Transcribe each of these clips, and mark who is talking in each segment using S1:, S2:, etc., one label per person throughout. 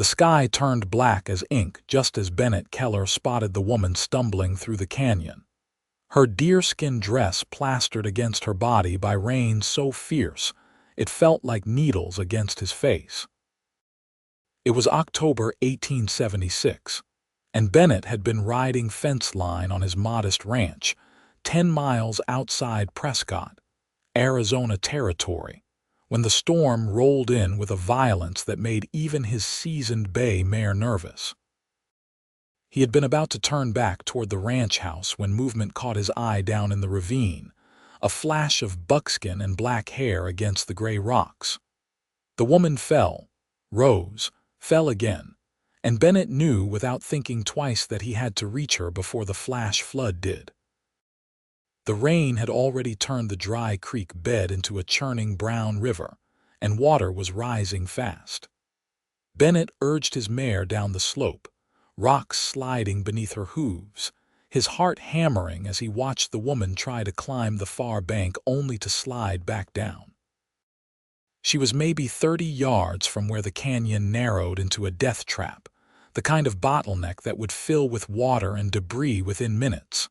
S1: The sky turned black as ink just as Bennett Keller spotted the woman stumbling through the canyon. Her deerskin dress plastered against her body by rain so fierce it felt like needles against his face. It was October 1876, and Bennett had been riding fence line on his modest ranch, 10 miles outside Prescott, Arizona territory, when the storm rolled in with a violence that made even his seasoned bay mare nervous. He had been about to turn back toward the ranch house when movement caught his eye down in the ravine, a flash of buckskin and black hair against the gray rocks. The woman fell, rose, fell again, and Bennett knew without thinking twice that he had to reach her before the flash flood did. The rain had already turned the dry creek bed into a churning brown river, and water was rising fast. Bennett urged his mare down the slope, rocks sliding beneath her hooves, his heart hammering as he watched the woman try to climb the far bank only to slide back down. She was maybe 30 yards from where the canyon narrowed into a death trap, the kind of bottleneck that would fill with water and debris within minutes.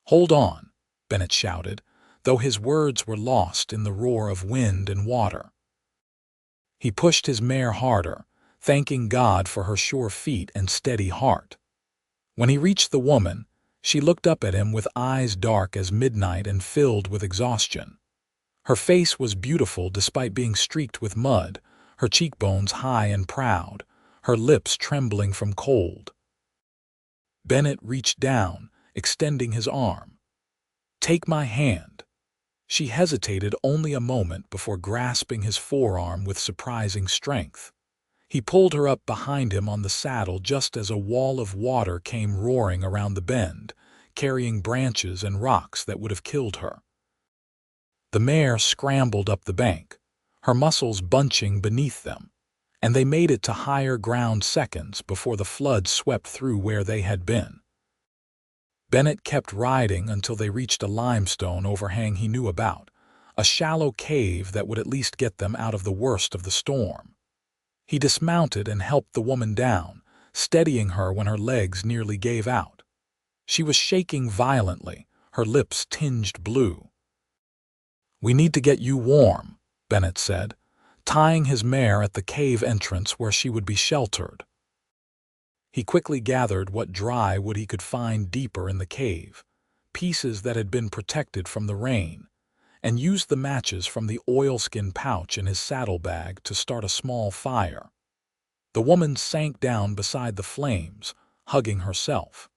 S1: "Hold on," Bennett shouted, though his words were lost in the roar of wind and water. He pushed his mare harder, thanking God for her sure feet and steady heart. When he reached the woman, she looked up at him with eyes dark as midnight and filled with exhaustion. Her face was beautiful despite being streaked with mud, her cheekbones high and proud, her lips trembling from cold. Bennett reached down, extending his arm. "Take my hand." She hesitated only a moment before grasping his forearm with surprising strength. He pulled her up behind him on the saddle just as a wall of water came roaring around the bend, carrying branches and rocks that would have killed her. The mare scrambled up the bank, her muscles bunching beneath them, and they made it to higher ground seconds before the flood swept through where they had been. Bennett kept riding until they reached a limestone overhang he knew about, a shallow cave that would at least get them out of the worst of the storm. He dismounted and helped the woman down, steadying her when her legs nearly gave out. She was shaking violently, her lips tinged blue. "We need to get you warm," Bennett said, tying his mare at the cave entrance where she would be sheltered. He quickly gathered what dry wood he could find deeper in the cave, pieces that had been protected from the rain, and used the matches from the oilskin pouch in his saddlebag to start a small fire. The woman sank down beside the flames, hugging herself.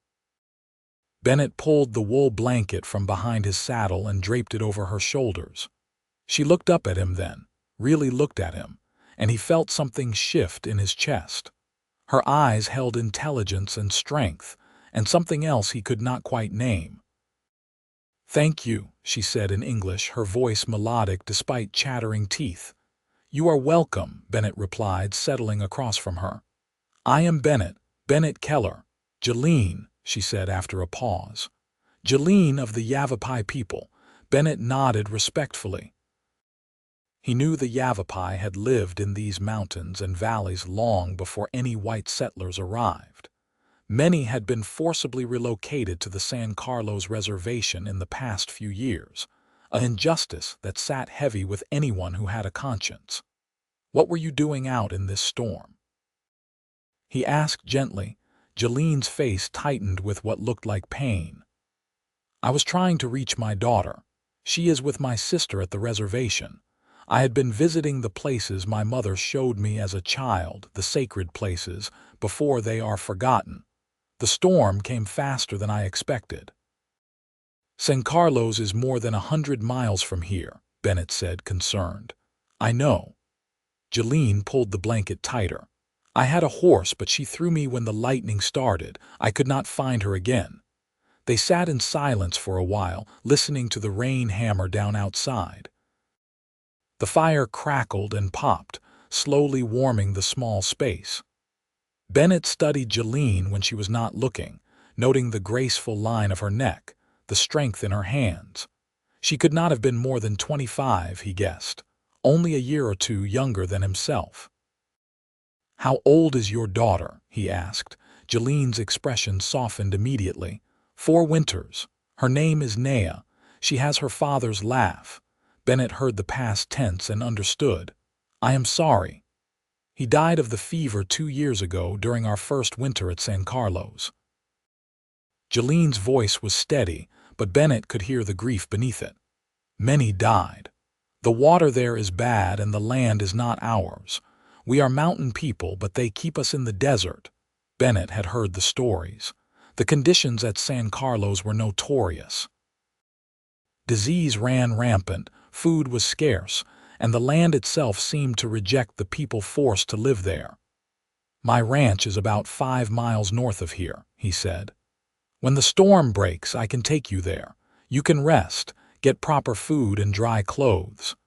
S1: Bennett pulled the wool blanket from behind his saddle and draped it over her shoulders. She looked up at him then, really looked at him, and he felt something shift in his chest. Her eyes held intelligence and strength, and something else he could not quite name. "Thank you," she said in English, her voice melodic despite chattering teeth. "You are welcome," Bennett replied, settling across from her. "I am Bennett Keller. Jolene," she said after a pause. "Jolene of the Yavapai people." Bennett nodded respectfully. He knew the Yavapai had lived in these mountains and valleys long before any white settlers arrived. Many had been forcibly relocated to the San Carlos Reservation in the past few years, an injustice that sat heavy with anyone who had a conscience. "What were you doing out in this storm?" he asked gently. Jolene's face tightened with what looked like pain. "I was trying to reach my daughter. She is with my sister at the reservation. I had been visiting the places my mother showed me as a child, the sacred places, before they are forgotten. The storm came faster than I expected." "San Carlos is more than 100 miles from here," Bennett said, concerned. "I know." Jolene pulled the blanket tighter. "I had a horse, but she threw me when the lightning started. I could not find her again." They sat in silence for a while, listening to the rain hammer down outside. The fire crackled and popped, slowly warming the small space. Bennett studied Jolene when she was not looking, noting the graceful line of her neck, the strength in her hands. She could not have been more than 25, he guessed, only a year or two younger than himself. "How old is your daughter?" he asked. Jolene's expression softened immediately. "4 winters. Her name is Nea. She has her father's laugh." Bennett heard the past tense and understood. "I am sorry. He died of the fever 2 years ago during our first winter at San Carlos." Jolene's voice was steady, but Bennett could hear the grief beneath it. "Many died. The water there is bad and the land is not ours. We are mountain people, but they keep us in the desert." Bennett had heard the stories. The conditions at San Carlos were notorious. Disease ran rampant, food was scarce, and the land itself seemed to reject the people forced to live there. "My ranch is about 5 miles north of here," he said. "When the storm breaks, I can take you there. You can rest, get proper food and dry clothes.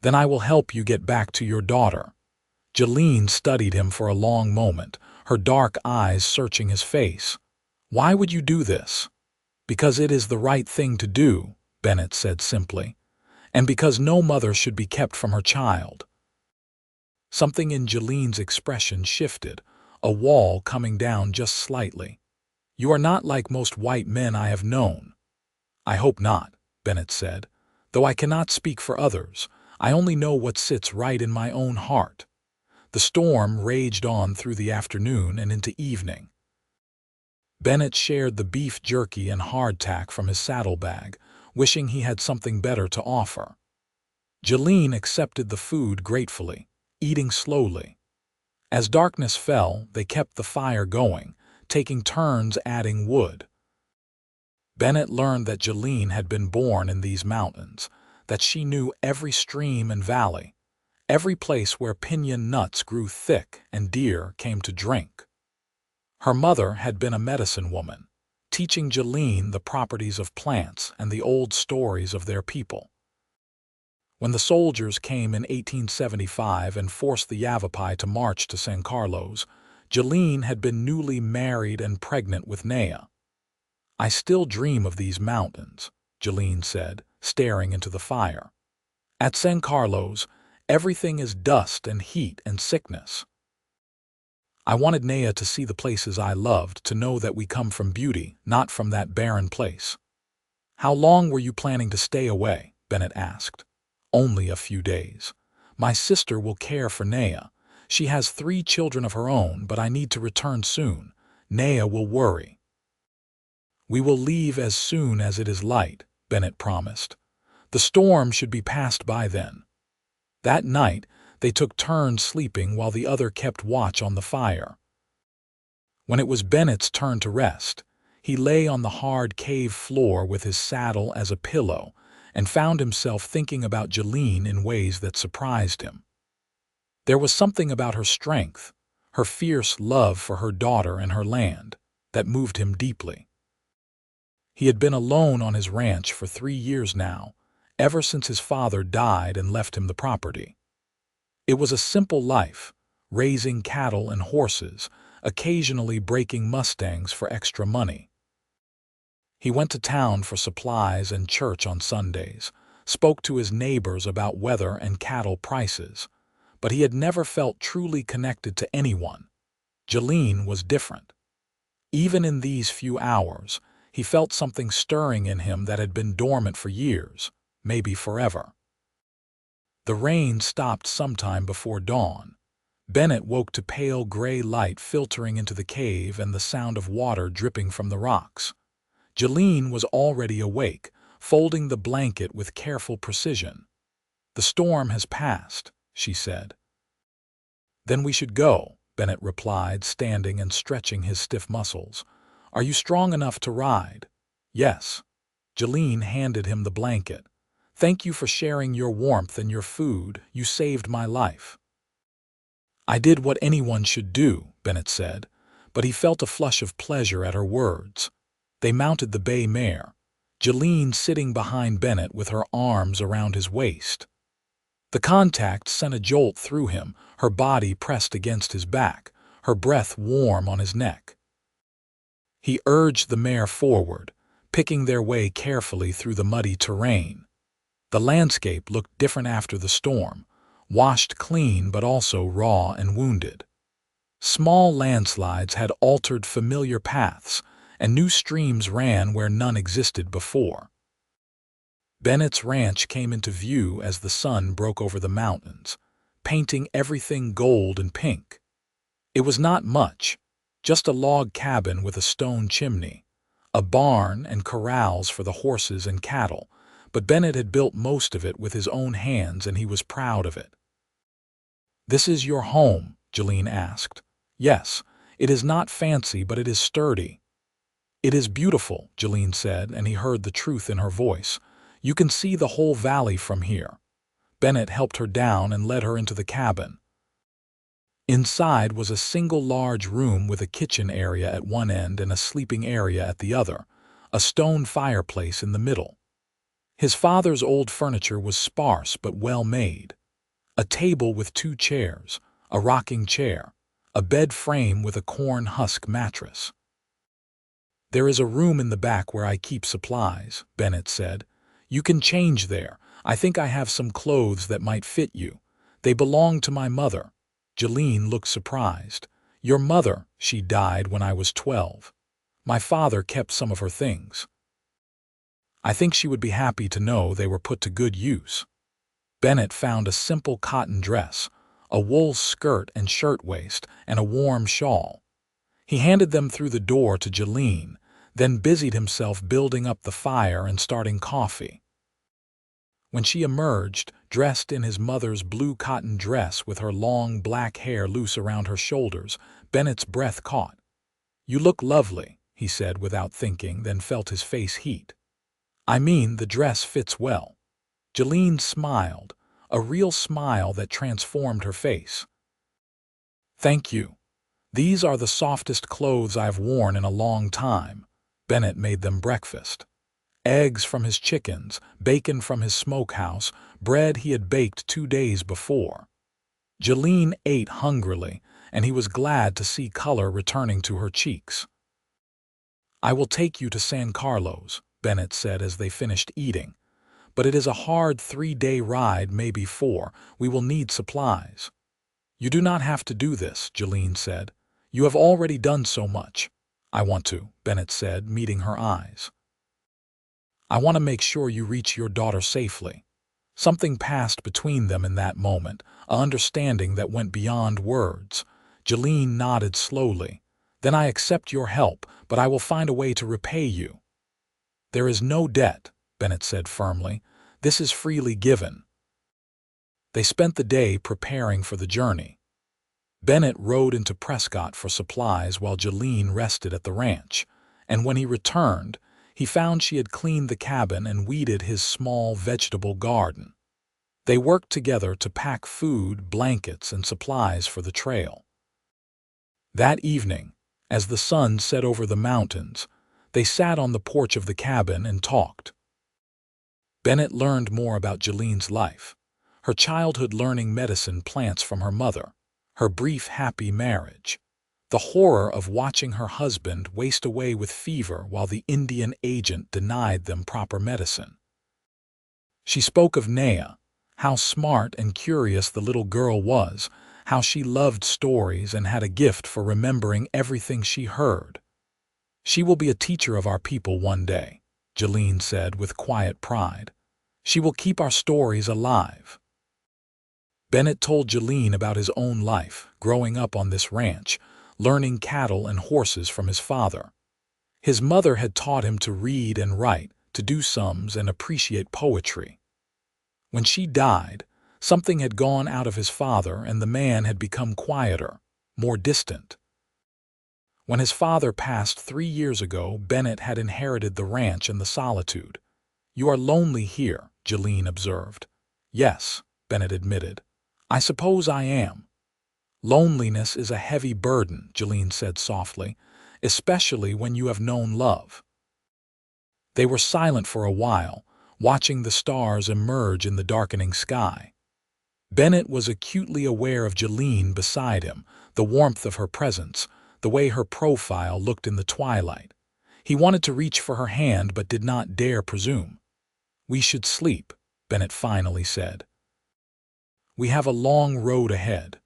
S1: Then I will help you get back to your daughter." Jolene studied him for a long moment, her dark eyes searching his face. "Why would you do this?" "Because it is the right thing to do," Bennett said simply, "and because no mother should be kept from her child." Something in Jolene's expression shifted, a wall coming down just slightly. "You are not like most white men I have known." "I hope not," Bennett said, "though I cannot speak for others. I only know what sits right in my own heart." The storm raged on through the afternoon and into evening. Bennett shared the beef jerky and hardtack from his saddlebag, wishing he had something better to offer. Jolene accepted the food gratefully, eating slowly. As darkness fell, they kept the fire going, taking turns adding wood. Bennett learned that Jolene had been born in these mountains, that she knew every stream and valley, every place where piñon nuts grew thick and deer came to drink. Her mother had been a medicine woman, teaching Jolene the properties of plants and the old stories of their people. When the soldiers came in 1875 and forced the Yavapai to march to San Carlos, Jolene had been newly married and pregnant with Nea. "I still dream of these mountains," Jolene said, staring into the fire. "At San Carlos, everything is dust and heat and sickness. I wanted Nea to see the places I loved, to know that we come from beauty, not from that barren place." "How long were you planning to stay away?" Bennett asked. "Only a few days. My sister will care for Nea. She has 3 children of her own, but I need to return soon. Nea will worry." "We will leave as soon as it is light," Bennett promised. "The storm should be passed by then." That night, they took turns sleeping while the other kept watch on the fire. When it was Bennett's turn to rest, he lay on the hard cave floor with his saddle as a pillow and found himself thinking about Jolene in ways that surprised him. There was something about her strength, her fierce love for her daughter and her land, that moved him deeply. He had been alone on his ranch for 3 years now, ever since his father died and left him the property. It was a simple life, raising cattle and horses, occasionally breaking mustangs for extra money. He went to town for supplies and church on Sundays, spoke to his neighbors about weather and cattle prices, but he had never felt truly connected to anyone. Jolene was different. Even in these few hours, he felt something stirring in him that had been dormant for years, maybe forever. The rain stopped sometime before dawn. Bennett woke to pale gray light filtering into the cave and the sound of water dripping from the rocks. Jolene was already awake, folding the blanket with careful precision. "The storm has passed," she said. "Then we should go," Bennett replied, standing and stretching his stiff muscles. "Are you strong enough to ride?" "Yes." Jolene handed him the blanket. "Thank you for sharing your warmth and your food. You saved my life." "I did what anyone should do," Bennett said, but he felt a flush of pleasure at her words. They mounted the bay mare, Jolene sitting behind Bennett with her arms around his waist. The contact sent a jolt through him, her body pressed against his back, her breath warm on his neck. He urged the mare forward, picking their way carefully through the muddy terrain. The landscape looked different after the storm, washed clean but also raw and wounded. Small landslides had altered familiar paths, and new streams ran where none existed before. Bennett's ranch came into view as the sun broke over the mountains, painting everything gold and pink. It was not much, just a log cabin with a stone chimney, a barn and corrals for the horses and cattle, but Bennett had built most of it with his own hands and he was proud of it. "This is your home?" Jolene asked. "Yes, it is not fancy, but it is sturdy." "It is beautiful," Jolene said, and he heard the truth in her voice. "You can see the whole valley from here." Bennett helped her down and led her into the cabin. Inside was a single large room with a kitchen area at one end and a sleeping area at the other, a stone fireplace in the middle. His father's old furniture was sparse but well made. A table with 2 chairs, a rocking chair, a bed frame with a corn husk mattress. "There is a room in the back where I keep supplies," Bennett said. "You can change there. I think I have some clothes that might fit you. They belong to my mother." Jolene looked surprised. "Your mother, she died when I was 12. My father kept some of her things. I think she would be happy to know they were put to good use." Bennett found a simple cotton dress, a wool skirt and shirtwaist, and a warm shawl. He handed them through the door to Jolene, then busied himself building up the fire and starting coffee. When she emerged, dressed in his mother's blue cotton dress with her long black hair loose around her shoulders, Bennett's breath caught. "You look lovely," he said without thinking, then felt his face heat. "I mean, the dress fits well." Jolene smiled, a real smile that transformed her face. "Thank you. These are the softest clothes I've worn in a long time." Bennett made them breakfast. Eggs from his chickens, bacon from his smokehouse, bread he had baked 2 days before. Jolene ate hungrily, and he was glad to see color returning to her cheeks. "I will take you to San Carlos," Bennett said as they finished eating. "But it is a hard 3-day ride, maybe 4. We will need supplies." "You do not have to do this," Jolene said. "You have already done so much." "I want to," Bennett said, meeting her eyes. "I want to make sure you reach your daughter safely." Something passed between them in that moment, an understanding that went beyond words. Jolene nodded slowly. "Then I accept your help, but I will find a way to repay you." "There is no debt," Bennett said firmly. "This is freely given." They spent the day preparing for the journey. Bennett rode into Prescott for supplies while Jolene rested at the ranch, and when he returned, he found she had cleaned the cabin and weeded his small vegetable garden. They worked together to pack food, blankets, and supplies for the trail. That evening, as the sun set over the mountains, they sat on the porch of the cabin and talked. Bennett learned more about Jolene's life, her childhood learning medicine plants from her mother, her brief happy marriage, the horror of watching her husband waste away with fever while the Indian agent denied them proper medicine. She spoke of Naya, how smart and curious the little girl was, how she loved stories and had a gift for remembering everything she heard. "She will be a teacher of our people one day," Jolene said with quiet pride. "She will keep our stories alive." Bennett told Jolene about his own life, growing up on this ranch, learning cattle and horses from his father. His mother had taught him to read and write, to do sums and appreciate poetry. When she died, something had gone out of his father and the man had become quieter, more distant. When his father passed 3 years ago, Bennett had inherited the ranch and the solitude. "You are lonely here," Jolene observed. "Yes," Bennett admitted. "I suppose I am." "Loneliness is a heavy burden," Jolene said softly, "especially when you have known love." They were silent for a while, watching the stars emerge in the darkening sky. Bennett was acutely aware of Jolene beside him, the warmth of her presence, the way her profile looked in the twilight. He wanted to reach for her hand but did not dare presume. "We should sleep," Bennett finally said. We have a long road ahead.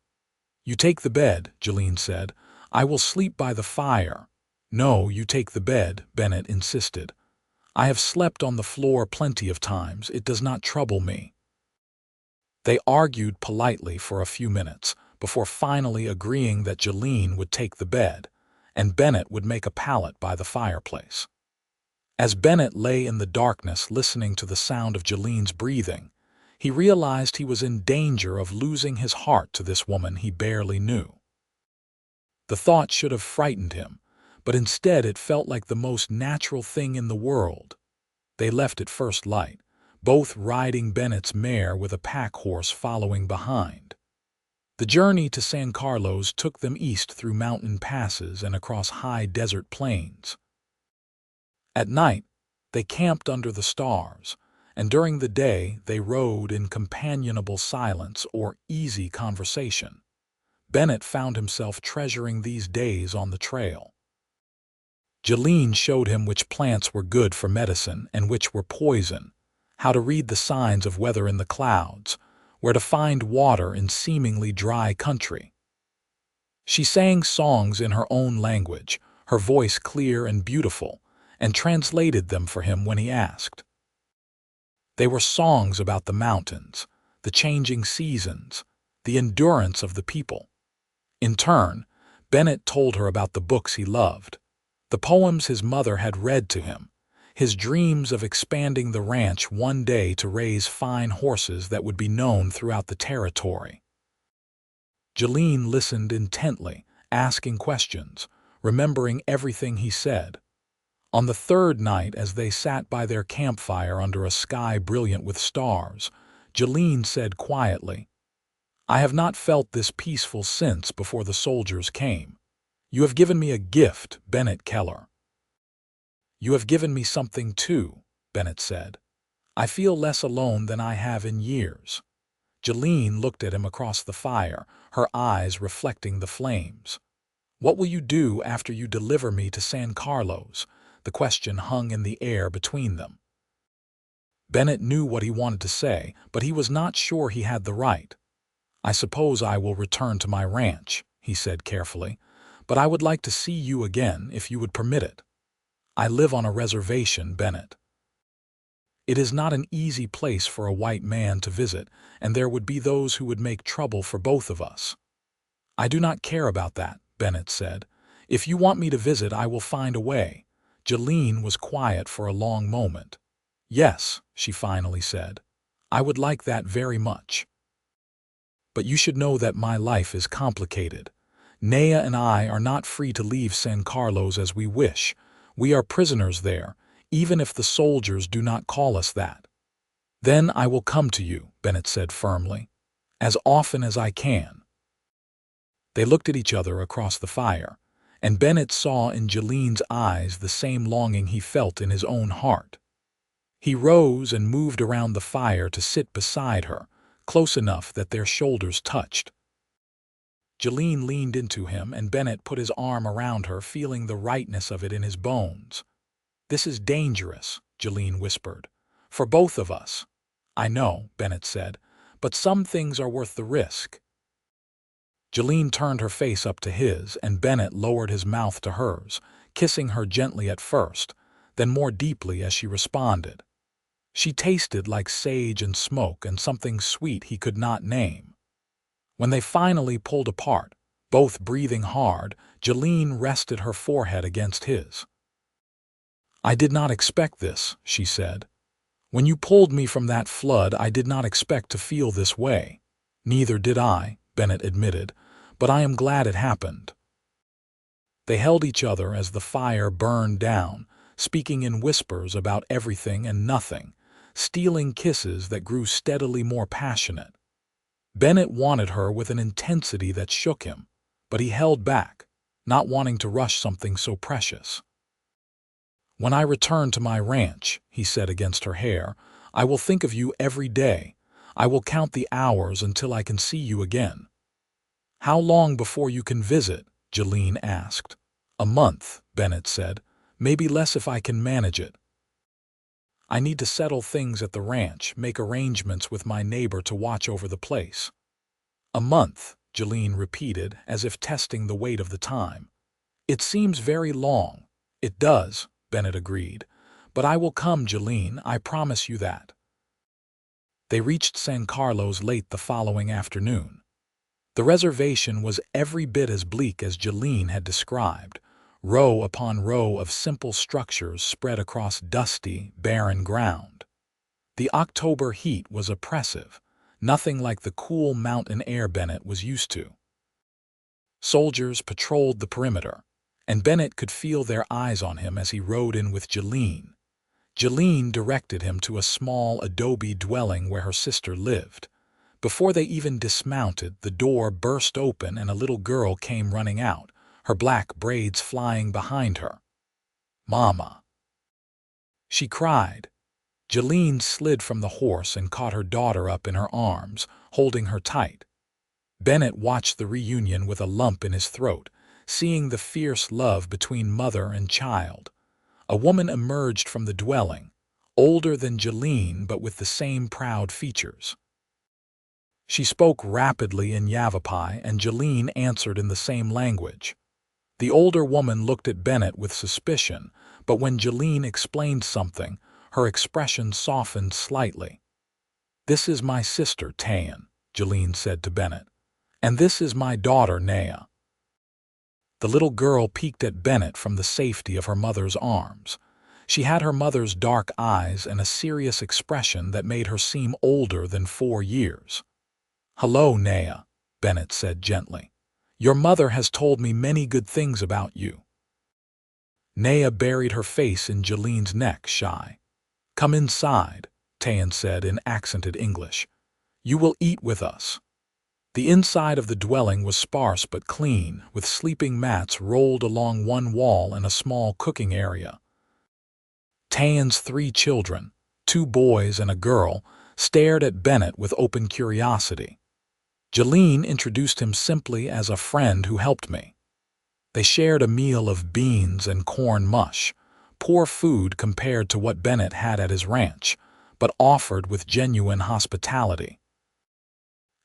S1: You take the bed, Jolene said. I will sleep by the fire. No, you take the bed, Bennett insisted. I have slept on the floor plenty of times. It does not trouble me. They argued politely for a few minutes before finally agreeing that Jolene would take the bed and Bennett would make a pallet by the fireplace. As Bennett lay in the darkness listening to the sound of Jolene's breathing, he realized he was in danger of losing his heart to this woman he barely knew. The thought should have frightened him, but instead it felt like the most natural thing in the world. They left at first light, both riding Bennett's mare with a pack horse following behind. The journey to San Carlos took them east through mountain passes and across high desert plains. At night, they camped under the stars, and during the day they rode in companionable silence or easy conversation. Bennett found himself treasuring these days on the trail. Jolene showed him which plants were good for medicine and which were poison, how to read the signs of weather in the clouds, where to find water in seemingly dry country. She sang songs in her own language, her voice clear and beautiful, and translated them for him when he asked. They were songs about the mountains, the changing seasons, the endurance of the people. In turn, Bennett told her about the books he loved, the poems his mother had read to him, his dreams of expanding the ranch one day to raise fine horses that would be known throughout the territory. Jolene listened intently, asking questions, remembering everything he said. On the third night, as they sat by their campfire under a sky brilliant with stars, Jolene said quietly, "I have not felt this peaceful since before the soldiers came. You have given me a gift, Bennett Keller." "You have given me something too," Bennett said. "I feel less alone than I have in years." Jolene looked at him across the fire, her eyes reflecting the flames. "What will you do after you deliver me to San Carlos?" The question hung in the air between them. Bennett knew what he wanted to say, but he was not sure he had the right. "I suppose I will return to my ranch," he said carefully, "but I would like to see you again if you would permit it. I live on a reservation, Bennett. It is not an easy place for a white man to visit, and there would be those who would make trouble for both of us." "I do not care about that," Bennett said. "If you want me to visit, I will find a way." Jolene was quiet for a long moment. "Yes," she finally said. "I would like that very much. But you should know that my life is complicated. Naya and I are not free to leave San Carlos as we wish. We are prisoners there, even if the soldiers do not call us that." "Then I will come to you," Bennett said firmly, "as often as I can." They looked at each other across the fire, and Bennett saw in Jolene's eyes the same longing he felt in his own heart. He rose and moved around the fire to sit beside her, close enough that their shoulders touched. Jolene leaned into him, and Bennett put his arm around her, feeling the rightness of it in his bones. "This is dangerous," Jolene whispered. "For both of us." "I know," Bennett said, "but some things are worth the risk." Jolene turned her face up to his, and Bennett lowered his mouth to hers, kissing her gently at first, then more deeply as she responded. She tasted like sage and smoke and something sweet he could not name. When they finally pulled apart, both breathing hard, Jolene rested her forehead against his. "I did not expect this," she said. "When you pulled me from that flood, I did not expect to feel this way." "Neither did I," Bennett admitted, "but I am glad it happened." They held each other as the fire burned down, speaking in whispers about everything and nothing, stealing kisses that grew steadily more passionate. Bennett wanted her with an intensity that shook him, but he held back, not wanting to rush something so precious. "When I return to my ranch," he said against her hair, "I will think of you every day. I will count the hours until I can see you again." "How long before you can visit?" Jolene asked. "A month," Bennett said. "Maybe less if I can manage it. I need to settle things at the ranch, make arrangements with my neighbor to watch over the place." A month, Jolene repeated, as if testing the weight of the time. It seems very long. It does, Bennett agreed. But I will come, Jolene, I promise you that. They reached San Carlos late the following afternoon. The reservation was every bit as bleak as Jolene had described, row upon row of simple structures spread across dusty, barren ground. The October heat was oppressive, nothing like the cool mountain air Bennett was used to. Soldiers patrolled the perimeter, and Bennett could feel their eyes on him as he rode in with Jolene. Jolene directed him to a small adobe dwelling where her sister lived. Before they even dismounted, the door burst open and a little girl came running out, her black braids flying behind her. "Mama!" she cried. Jolene slid from the horse and caught her daughter up in her arms, holding her tight. Bennett watched the reunion with a lump in his throat, seeing the fierce love between mother and child. A woman emerged from the dwelling, older than Jolene but with the same proud features. She spoke rapidly in Yavapai, and Jolene answered in the same language. The older woman looked at Bennett with suspicion, but when Jolene explained something, her expression softened slightly. "This is my sister, Tayan," Jolene said to Bennett. "And this is my daughter, Naya." The little girl peeked at Bennett from the safety of her mother's arms. She had her mother's dark eyes and a serious expression that made her seem older than 4 years. "Hello, Naya," Bennett said gently. "Your mother has told me many good things about you." Naya buried her face in Jolene's neck, shy. "Come inside," Tayan said in accented English. "You will eat with us." The inside of the dwelling was sparse but clean, with sleeping mats rolled along one wall and a small cooking area. Tayan's 3 children, 2 boys and a girl, stared at Bennett with open curiosity. Jolene introduced him simply as a friend who helped me. They shared a meal of beans and corn mush, poor food compared to what Bennett had at his ranch, but offered with genuine hospitality.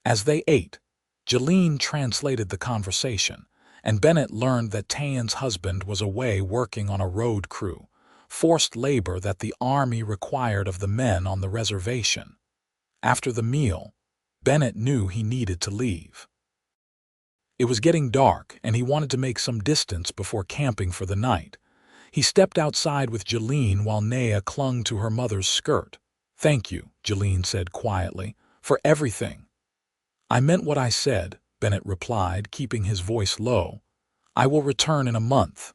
S1: As they ate, Jolene translated the conversation, and Bennett learned that Tayan's husband was away working on a road crew, forced labor that the army required of the men on the reservation. After the meal, Bennett knew he needed to leave. It was getting dark, and he wanted to make some distance before camping for the night. He stepped outside with Jolene while Naya clung to her mother's skirt. "Thank you," Jolene said quietly, "for everything." "I meant what I said," Bennett replied, keeping his voice low. "I will return in a month."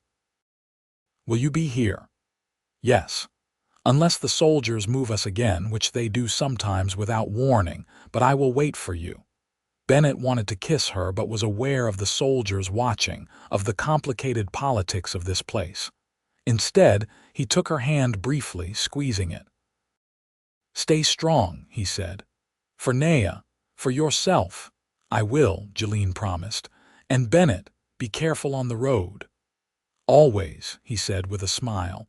S1: "Will you be here?" "Yes. Unless the soldiers move us again, which they do sometimes without warning, but I will wait for you." Bennett wanted to kiss her but was aware of the soldiers watching, of the complicated politics of this place. Instead, he took her hand briefly, squeezing it. "Stay strong," he said. "For Naya, for yourself." "I will," Jolene promised. "And Bennett, be careful on the road." "Always," he said with a smile.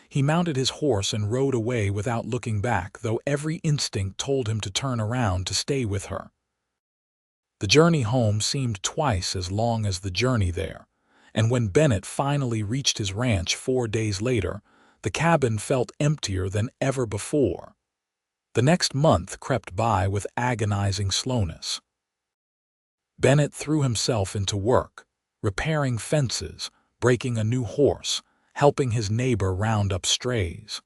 S1: He mounted his horse and rode away without looking back, though every instinct told him to turn around to stay with her. The journey home seemed twice as long as the journey there, and when Bennett finally reached his ranch 4 days later, the cabin felt emptier than ever before. The next month crept by with agonizing slowness. Bennett threw himself into work, repairing fences, breaking a new horse, helping his neighbor round up strays.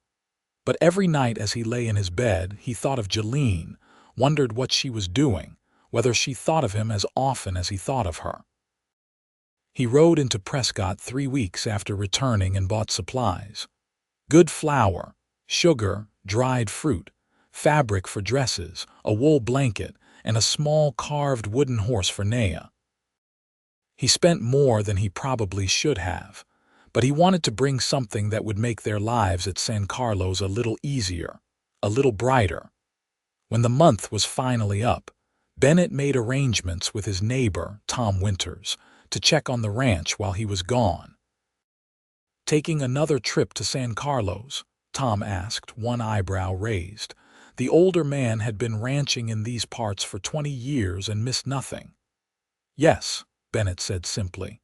S1: But every night as he lay in his bed, he thought of Jolene, wondered what she was doing, whether she thought of him as often as he thought of her. He rode into Prescott 3 weeks after returning and bought supplies. Good flour, sugar, dried fruit, fabric for dresses, a wool blanket, and a small carved wooden horse for Naya. He spent more than he probably should have, but he wanted to bring something that would make their lives at San Carlos a little easier, a little brighter. When the month was finally up, Bennett made arrangements with his neighbor, Tom Winters, to check on the ranch while he was gone. "Taking another trip to San Carlos?" Tom asked, one eyebrow raised. The older man had been ranching in these parts for 20 years and missed nothing. "Yes," Bennett said simply.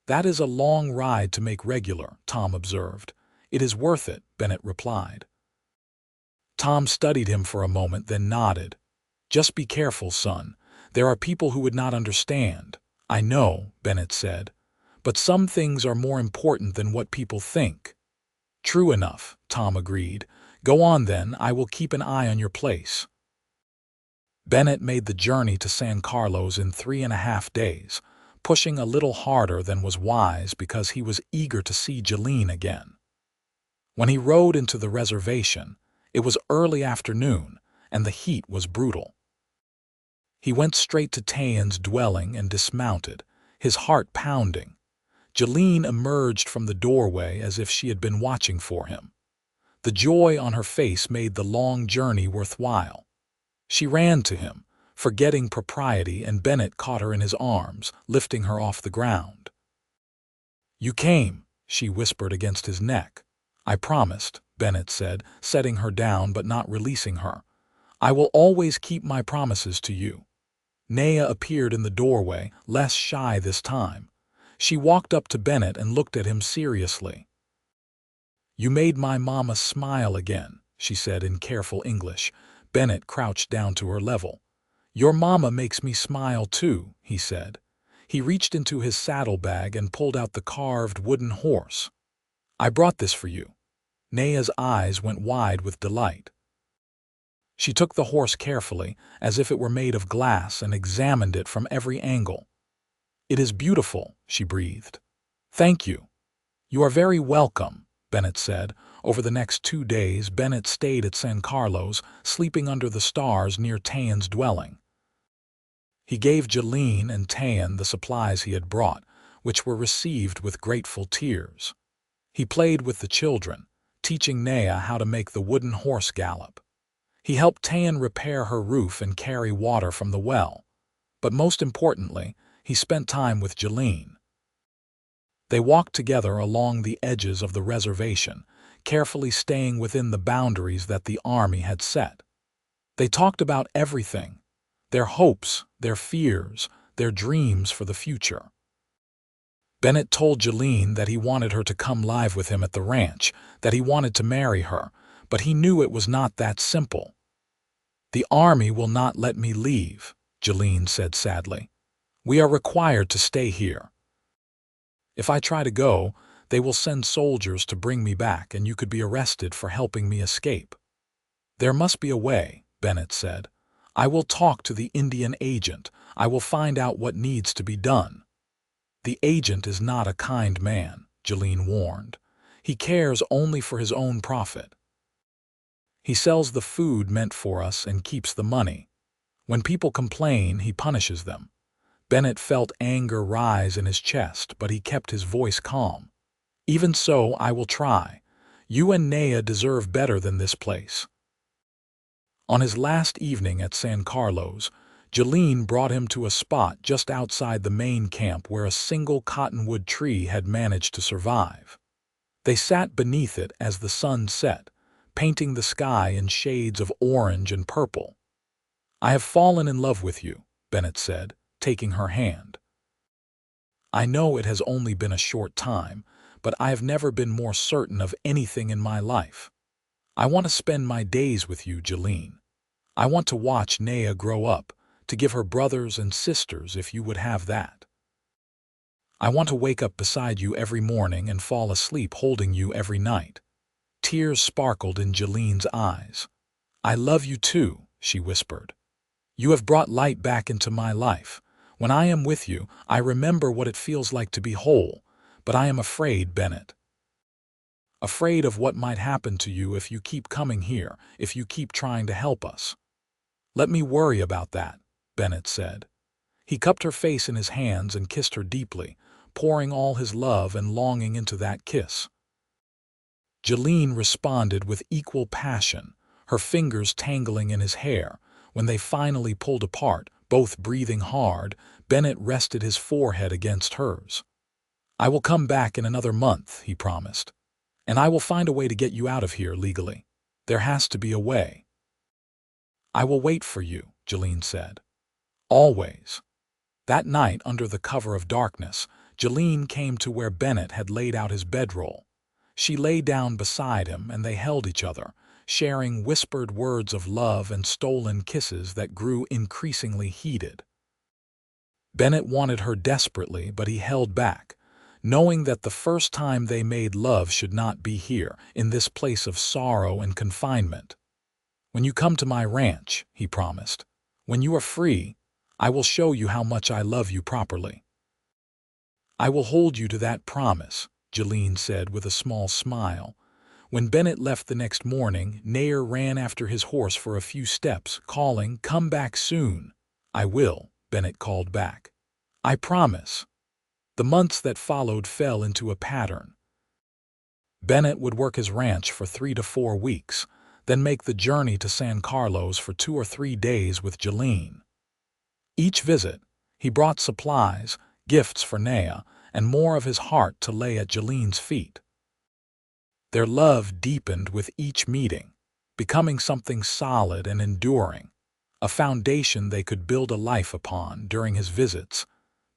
S1: "That is a long ride to make regular," Tom observed. "It is worth it," Bennett replied. Tom studied him for a moment, then nodded. "Just be careful, son. There are people who would not understand." "I know," Bennett said. "But some things are more important than what people think." "True enough," Tom agreed. "Go on then, I will keep an eye on your place." Bennett made the journey to San Carlos in 3.5 days, pushing a little harder than was wise because he was eager to see Jolene again. When he rode into the reservation, it was early afternoon, and the heat was brutal. He went straight to Tayan's dwelling and dismounted, his heart pounding. Jolene emerged from the doorway as if she had been watching for him. The joy on her face made the long journey worthwhile. She ran to him, forgetting propriety, and Bennett caught her in his arms, lifting her off the ground. "You came," she whispered against his neck. "I promised," Bennett said, setting her down but not releasing her. "I will always keep my promises to you." Naya appeared in the doorway, less shy this time. She walked up to Bennett and looked at him seriously. "You made my mama smile again," she said in careful English. Bennett crouched down to her level. "Your mama makes me smile too," he said. He reached into his saddlebag and pulled out the carved wooden horse. "I brought this for you." Naya's eyes went wide with delight. She took the horse carefully, as if it were made of glass, and examined it from every angle. "It is beautiful," she breathed. "Thank you." "You are very welcome," Bennett said. Over the next 2 days, Bennett stayed at San Carlos, sleeping under the stars near Tayan's dwelling. He gave Jolene and Tayan the supplies he had brought, which were received with grateful tears. He played with the children, teaching Naya how to make the wooden horse gallop. He helped Tayan repair her roof and carry water from the well. But most importantly, he spent time with Jolene. They walked together along the edges of the reservation, carefully staying within the boundaries that the army had set. They talked about everything: their hopes, their fears, their dreams for the future. Bennett told Jolene that he wanted her to come live with him at the ranch, that he wanted to marry her, but he knew it was not that simple. "The army will not let me leave," Jolene said sadly. "We are required to stay here. If I try to go, they will send soldiers to bring me back, and you could be arrested for helping me escape." "There must be a way," Bennett said. "I will talk to the Indian agent. I will find out what needs to be done." "The agent is not a kind man," Jolene warned. "He cares only for his own profit. He sells the food meant for us and keeps the money. When people complain, he punishes them." Bennett felt anger rise in his chest, but he kept his voice calm. "Even so, I will try. You and Naya deserve better than this place." On his last evening at San Carlos, Jolene brought him to a spot just outside the main camp where a single cottonwood tree had managed to survive. They sat beneath it as the sun set, painting the sky in shades of orange and purple. "I have fallen in love with you," Bennett said, taking her hand. "I know it has only been a short time, but I have never been more certain of anything in my life. I want to spend my days with you, Jolene. I want to watch Naya grow up, to give her brothers and sisters if you would have that. I want to wake up beside you every morning and fall asleep holding you every night." Tears sparkled in Jolene's eyes. "I love you too," she whispered. "You have brought light back into my life. When I am with you, I remember what it feels like to be whole, but I am afraid, Bennett. Afraid of what might happen to you if you keep coming here, if you keep trying to help us." "Let me worry about that," Bennett said. He cupped her face in his hands and kissed her deeply, pouring all his love and longing into that kiss. Jolene responded with equal passion, her fingers tangling in his hair. When they finally pulled apart, both breathing hard, Bennett rested his forehead against hers. "I will come back in another month," he promised. "And I will find a way to get you out of here legally. There has to be a way." "I will wait for you," Jolene said. "Always." That night, under the cover of darkness, Jolene came to where Bennett had laid out his bedroll. She lay down beside him, and they held each other, sharing whispered words of love and stolen kisses that grew increasingly heated. Bennett wanted her desperately, but he held back, knowing that the first time they made love should not be here, in this place of sorrow and confinement. "When you come to my ranch," he promised, "when you are free, I will show you how much I love you properly." "I will hold you to that promise," Jolene said with a small smile. When Bennett left the next morning, Nair ran after his horse for a few steps, calling, "Come back soon." "I will," Bennett called back. "I promise." The months that followed fell into a pattern. Bennett would work his ranch for 3 to 4 weeks, then make the journey to San Carlos for 2 or 3 days with Jolene. Each visit, he brought supplies, gifts for Naya, and more of his heart to lay at Jolene's feet. Their love deepened with each meeting, becoming something solid and enduring, a foundation they could build a life upon. During his visits,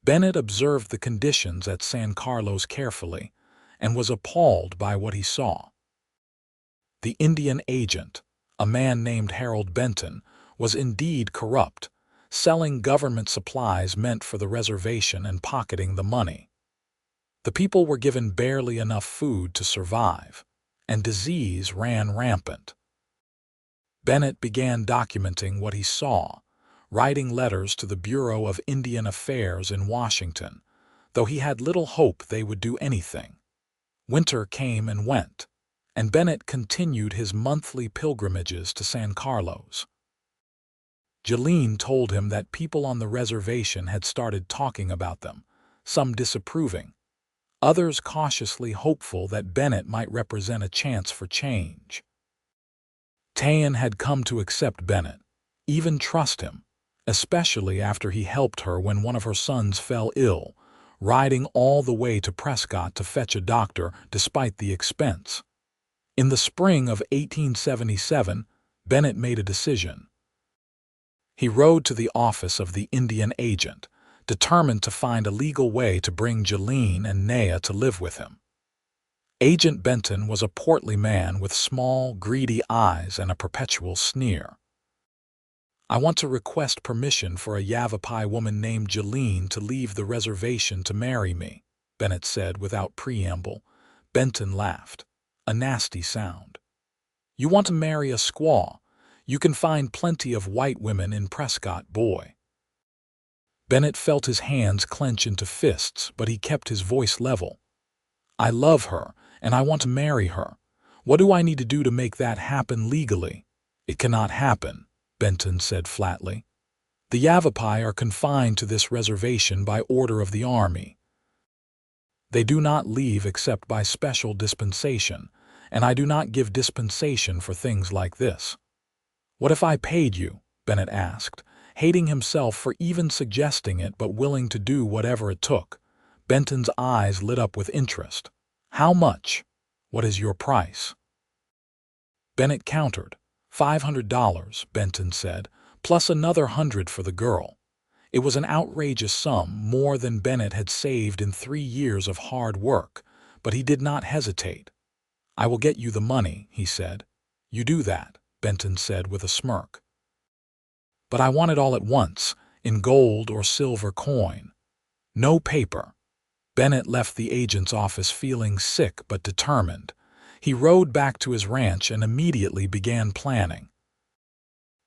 S1: Bennett observed the conditions at San Carlos carefully and was appalled by what he saw. The Indian agent, a man named Harold Benton, was indeed corrupt, selling government supplies meant for the reservation and pocketing the money. The people were given barely enough food to survive, and disease ran rampant. Bennett began documenting what he saw, writing letters to the Bureau of Indian Affairs in Washington, though he had little hope they would do anything. Winter came and went, and Bennett continued his monthly pilgrimages to San Carlos. Jolene told him that people on the reservation had started talking about them, some disapproving, others cautiously hopeful that Bennett might represent a chance for change. Tayan had come to accept Bennett, even trust him, especially after he helped her when one of her sons fell ill, riding all the way to Prescott to fetch a doctor despite the expense. In the spring of 1877, Bennett made a decision. He rode to the office of the Indian agent, determined to find a legal way to bring Jolene and Naya to live with him. Agent Benton was a portly man with small, greedy eyes and a perpetual sneer. "I want to request permission for a Yavapai woman named Jolene to leave the reservation to marry me," Bennett said without preamble. Benton laughed. "A nasty sound. You want to marry a squaw? You can find plenty of white women in Prescott, boy." Bennett felt his hands clench into fists, but he kept his voice level. "I love her, and I want to marry her. What do I need to do to make that happen legally?" "It cannot happen," Benton said flatly. "The Yavapai are confined to this reservation by order of the Army. They do not leave except by special dispensation, and I do not give dispensation for things like this." "What if I paid you?" Bennett asked, hating himself for even suggesting it but willing to do whatever it took. Benton's eyes lit up with interest. "How much? What is your price?" Bennett countered. $500, Benton said, plus another 100 for the girl. It was an outrageous sum, more than Bennett had saved in 3 years of hard work, but he did not hesitate. "I will get you the money," he said. "You do that," Benton said with a smirk. "But I want it all at once, in gold or silver coin. No paper." Bennett left the agent's office feeling sick but determined. He rode back to his ranch and immediately began planning.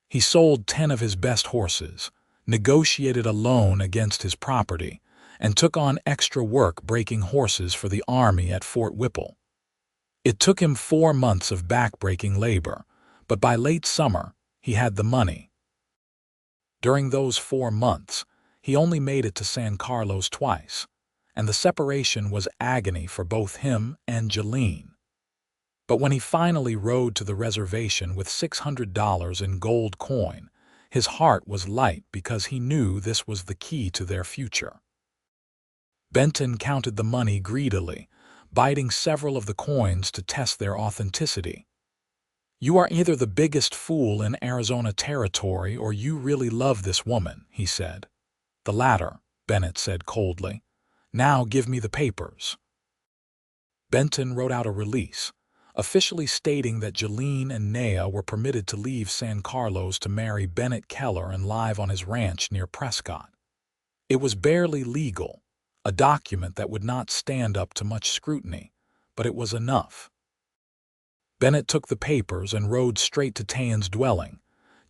S1: He sold 10 of his best horses, negotiated a loan against his property, and took on extra work breaking horses for the Army at Fort Whipple. It took him 4 months of back-breaking labor, but by late summer, he had the money. During those 4 months, he only made it to San Carlos twice, and the separation was agony for both him and Jolene. But when he finally rode to the reservation with $600 in gold coin, his heart was light because he knew this was the key to their future. Benton counted the money greedily, biting several of the coins to test their authenticity. "You are either the biggest fool in Arizona territory or you really love this woman," he said. "The latter," Bennett said coldly. "Now give me the papers." Benton wrote out a release, officially stating that Jolene and Naya were permitted to leave San Carlos to marry Bennett Keller and live on his ranch near Prescott. It was barely legal, a document that would not stand up to much scrutiny, but it was enough. Bennett took the papers and rode straight to Tayan's dwelling.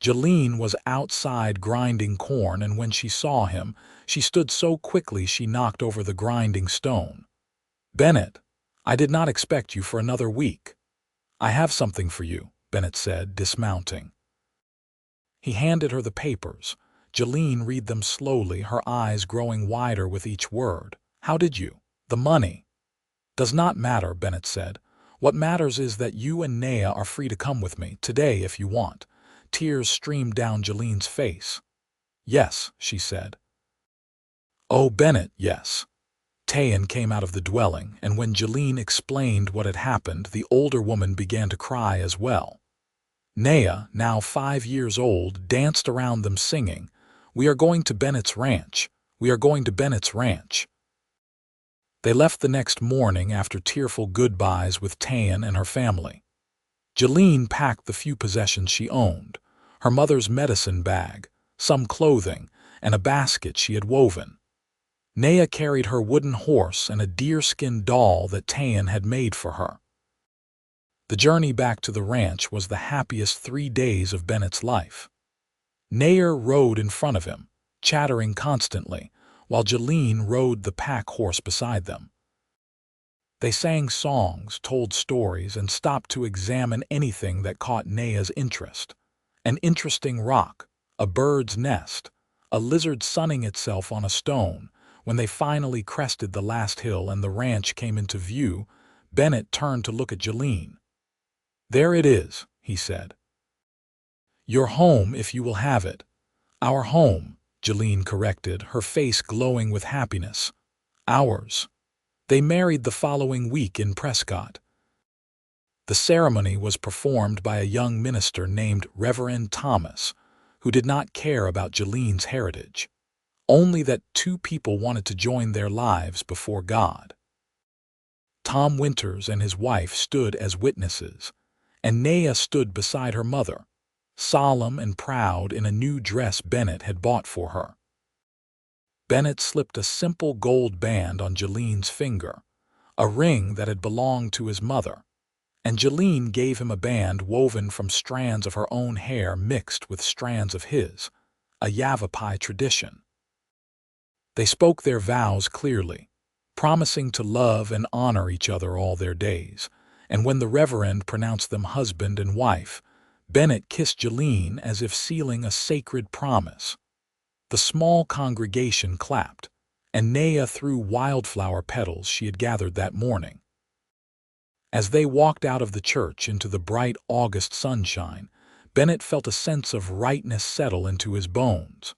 S1: Jolene was outside grinding corn, and when she saw him, she stood so quickly she knocked over the grinding stone. "Bennett, I did not expect you for another week." "I have something for you," Bennett said, dismounting. He handed her the papers. Jolene read them slowly, her eyes growing wider with each word. "How did you?" "The money." "Does not matter," Bennett said. "What matters is that you and Naya are free to come with me, today if you want." Tears streamed down Jolene's face. "Yes," she said. "Oh, Bennett, yes." Tayan came out of the dwelling, and when Jolene explained what had happened, the older woman began to cry as well. Naya, now 5 years old, danced around them singing, "We are going to Bennett's ranch. We are going to Bennett's ranch." They left the next morning after tearful goodbyes with Tayan and her family. Jolene packed the few possessions she owned, her mother's medicine bag, some clothing, and a basket she had woven. Naya carried her wooden horse and a deerskin doll that Tayan had made for her. The journey back to the ranch was the happiest 3 days of Bennett's life. Naya rode in front of him, chattering constantly, while Jolene rode the pack horse beside them. They sang songs, told stories, and stopped to examine anything that caught Naya's interest. An interesting rock, a bird's nest, a lizard sunning itself on a stone. When they finally crested the last hill and the ranch came into view, Bennett turned to look at Jolene. "There it is," he said. "Your home if you will have it." "Our home," Jolene corrected, her face glowing with happiness. "Ours." They married the following week in Prescott. The ceremony was performed by a young minister named Reverend Thomas, who did not care about Jolene's heritage, only that 2 people wanted to join their lives before God. Tom Winters and his wife stood as witnesses, and Naya stood beside her mother, solemn and proud in a new dress Bennett had bought for her. Bennett slipped a simple gold band on Jolene's finger, a ring that had belonged to his mother, and Jolene gave him a band woven from strands of her own hair mixed with strands of his, a Yavapai tradition. They spoke their vows clearly, promising to love and honor each other all their days, and when the Reverend pronounced them husband and wife, Bennett kissed Jolene as if sealing a sacred promise. The small congregation clapped, and Naya threw wildflower petals she had gathered that morning. As they walked out of the church into the bright August sunshine, Bennett felt a sense of rightness settle into his bones.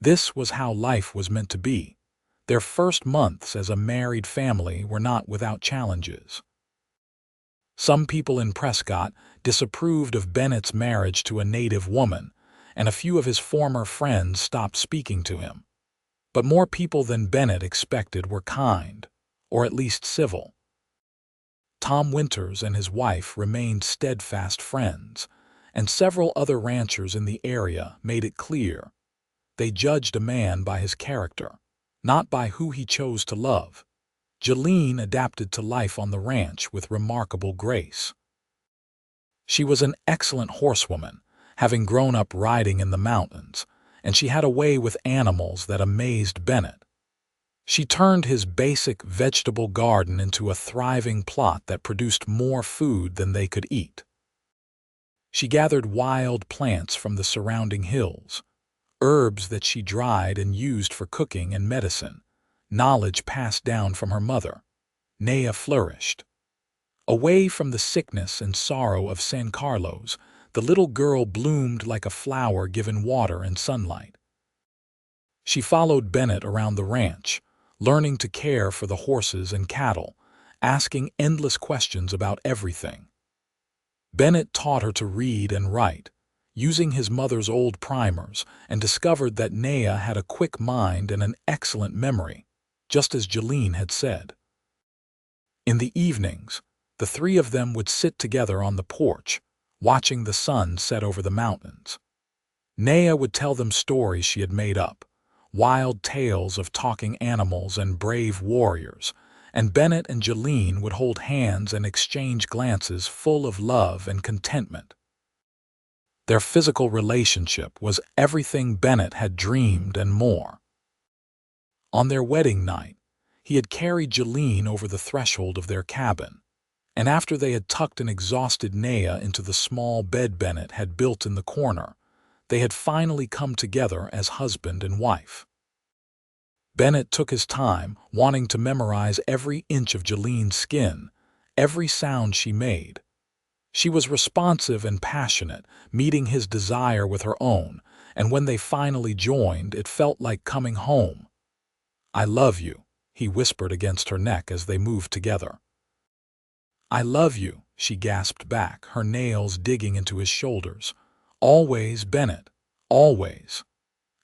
S1: This was how life was meant to be. Their first months as a married family were not without challenges. Some people in Prescott disapproved of Bennett's marriage to a native woman, and a few of his former friends stopped speaking to him. But more people than Bennett expected were kind, or at least civil. Tom Winters and his wife remained steadfast friends, and several other ranchers in the area made it clear they judged a man by his character, not by who he chose to love. Jolene adapted to life on the ranch with remarkable grace. She was an excellent horsewoman, having grown up riding in the mountains, and she had a way with animals that amazed Bennett. She turned his basic vegetable garden into a thriving plot that produced more food than they could eat. She gathered wild plants from the surrounding hills, herbs that she dried and used for cooking and medicine, knowledge passed down from her mother. Naya flourished. Away from the sickness and sorrow of San Carlos, the little girl bloomed like a flower given water and sunlight. She followed Bennett around the ranch, learning to care for the horses and cattle, asking endless questions about everything. Bennett taught her to read and write, using his mother's old primers, and discovered that Naya had a quick mind and an excellent memory, just as Jolene had said. In the evenings, the three of them would sit together on the porch, watching the sun set over the mountains. Naya would tell them stories she had made up, wild tales of talking animals and brave warriors, and Bennett and Jolene would hold hands and exchange glances full of love and contentment. Their physical relationship was everything Bennett had dreamed and more. On their wedding night, he had carried Jolene over the threshold of their cabin, and after they had tucked an exhausted Naya into the small bed Bennett had built in the corner, they had finally come together as husband and wife. Bennett took his time, wanting to memorize every inch of Jolene's skin, every sound she made. She was responsive and passionate, meeting his desire with her own, and when they finally joined, it felt like coming home. "I love you," he whispered against her neck as they moved together. "I love you," she gasped back, her nails digging into his shoulders. "Always, Bennett, always."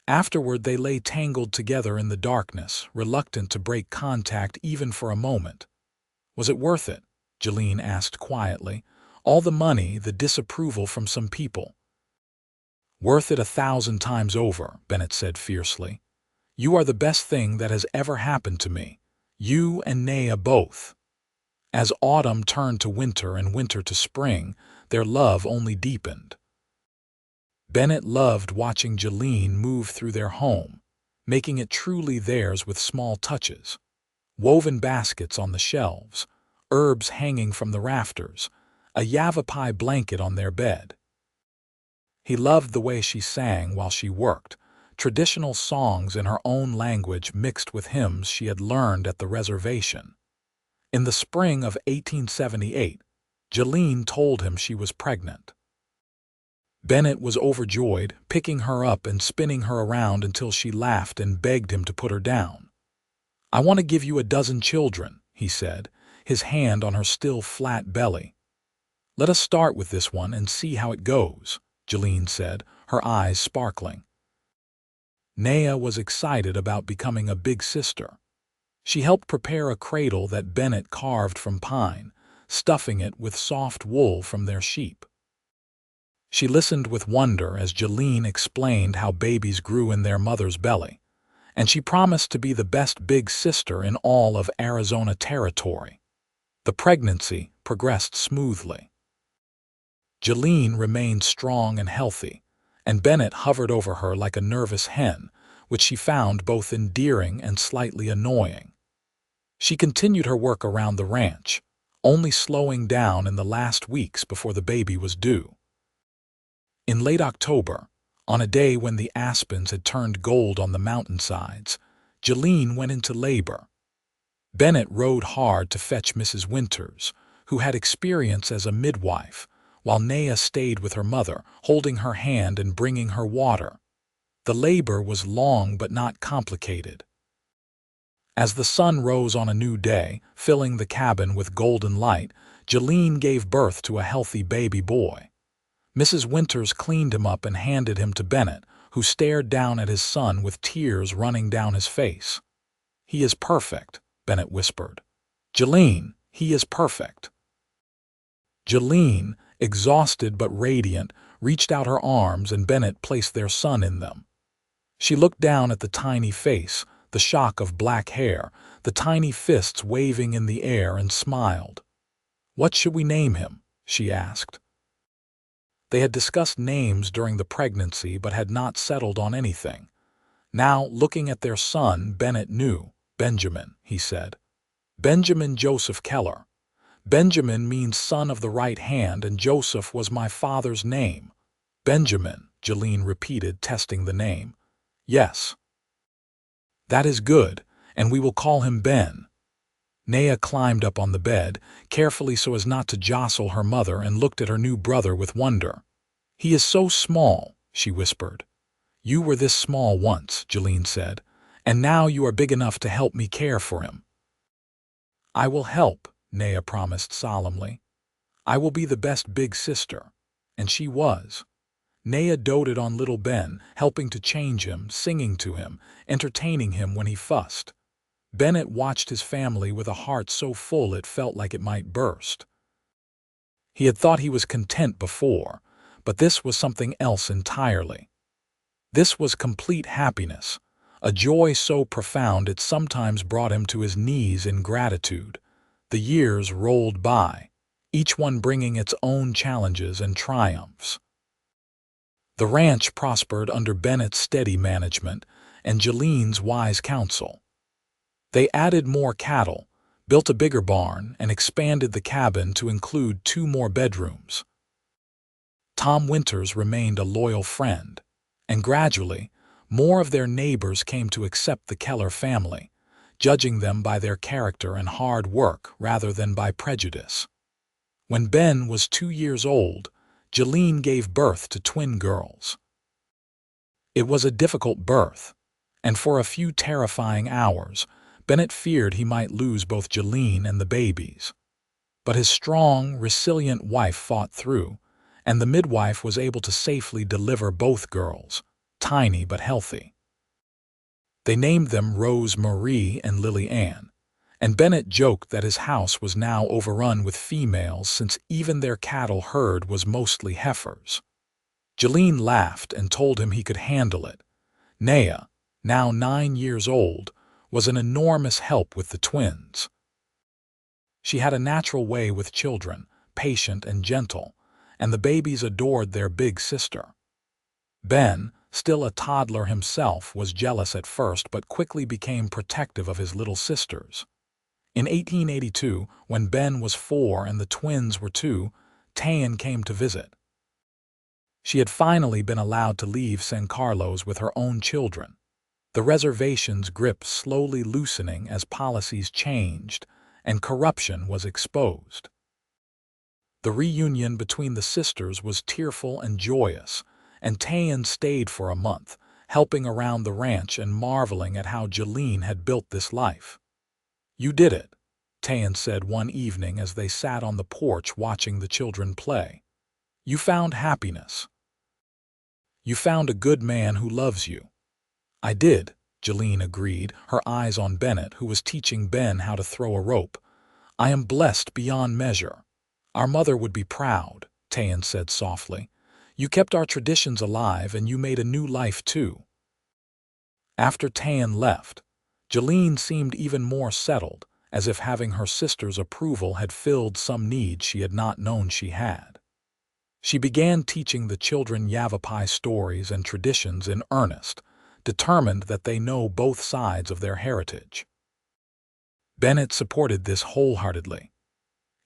S1: Afterward, they lay tangled together in the darkness, reluctant to break contact even for a moment. "Was it worth it?" Jolene asked quietly. "All the money, the disapproval from some people." "Worth it 1,000 times over," Bennett said fiercely. "You are the best thing that has ever happened to me. You and Naya both." As autumn turned to winter and winter to spring, their love only deepened. Bennett loved watching Jolene move through their home, making it truly theirs with small touches. Woven baskets on the shelves, herbs hanging from the rafters, a Yavapai blanket on their bed. He loved the way she sang while she worked, traditional songs in her own language mixed with hymns she had learned at the reservation. In the spring of 1878, Jolene told him she was pregnant. Bennett was overjoyed, picking her up and spinning her around until she laughed and begged him to put her down. "I want to give you a dozen children," he said, his hand on her still flat belly. "Let us start with this one and see how it goes," Jolene said, her eyes sparkling. Naya was excited about becoming a big sister. She helped prepare a cradle that Bennett carved from pine, stuffing it with soft wool from their sheep. She listened with wonder as Jolene explained how babies grew in their mother's belly, and she promised to be the best big sister in all of Arizona Territory. The pregnancy progressed smoothly. Jolene remained strong and healthy, and Bennett hovered over her like a nervous hen, which she found both endearing and slightly annoying. She continued her work around the ranch, only slowing down in the last weeks before the baby was due. In late October, on a day when the aspens had turned gold on the mountainsides, Jolene went into labor. Bennett rode hard to fetch Mrs. Winters, who had experience as a midwife, while Naya stayed with her mother, holding her hand and bringing her water. The labor was long but not complicated. As the sun rose on a new day, filling the cabin with golden light, Jolene gave birth to a healthy baby boy. Mrs. Winters cleaned him up and handed him to Bennett, who stared down at his son with tears running down his face. "He is perfect," Bennett whispered. "Jolene, he is perfect." Jolene, exhausted but radiant, reached out her arms and Bennett placed their son in them. She looked down at the tiny face, the shock of black hair, the tiny fists waving in the air, and smiled. "What should we name him?" she asked. They had discussed names during the pregnancy but had not settled on anything. Now, looking at their son, Bennett knew. "Benjamin," he said. "Benjamin Joseph Keller. Benjamin means son of the right hand, and Joseph was my father's name." "Benjamin," Jolene repeated, testing the name. "Yes." "That is good, and we will call him Ben." Naya climbed up on the bed, carefully so as not to jostle her mother, and looked at her new brother with wonder. "He is so small," she whispered. "You were this small once," Jolene said, "and now you are big enough to help me care for him." "I will help," Naya promised solemnly. I will be the best big sister. And she was. Naya doted on little Ben, helping to change him, singing to him, entertaining him when he fussed. Bennett watched his family with a heart so full it felt like it might burst. He had thought he was content before, but this was something else entirely. This was complete happiness, a joy so profound it sometimes brought him to his knees in gratitude. The years rolled by, each one bringing its own challenges and triumphs. The ranch prospered under Bennett's steady management and Jolene's wise counsel. They added more cattle, built a bigger barn, and expanded the cabin to include 2 more bedrooms. Tom Winters remained a loyal friend, and gradually, more of their neighbors came to accept the Keller family, judging them by their character and hard work rather than by prejudice. When Ben was 2 years old, Jolene gave birth to twin girls. It was a difficult birth, and for a few terrifying hours, Bennett feared he might lose both Jolene and the babies. But his strong, resilient wife fought through, and the midwife was able to safely deliver both girls, tiny but healthy. They named them Rose Marie and Lily Ann, and Bennett joked that his house was now overrun with females since even their cattle herd was mostly heifers. Jolene laughed and told him he could handle it. Naya, now 9 years old, was an enormous help with the twins. She had a natural way with children, patient and gentle, and the babies adored their big sister. Ben, still a toddler himself, was jealous at first but quickly became protective of his little sisters. In 1882, when Ben was 4 and the twins were 2, Tayan came to visit. She had finally been allowed to leave San Carlos with her own children, the reservation's grip slowly loosening as policies changed and corruption was exposed. The reunion between the sisters was tearful and joyous, and Tayan stayed for a month, helping around the ranch and marveling at how Jolene had built this life. "You did it," Tayan said one evening as they sat on the porch watching the children play. "You found happiness. You found a good man who loves you." "I did," Jolene agreed, her eyes on Bennett, who was teaching Ben how to throw a rope. "I am blessed beyond measure." "Our mother would be proud," Tayan said softly. "You kept our traditions alive and you made a new life too." After Tayan left, Jolene seemed even more settled, as if having her sister's approval had filled some need she had not known she had. She began teaching the children Yavapai stories and traditions in earnest, determined that they know both sides of their heritage. Bennett supported this wholeheartedly.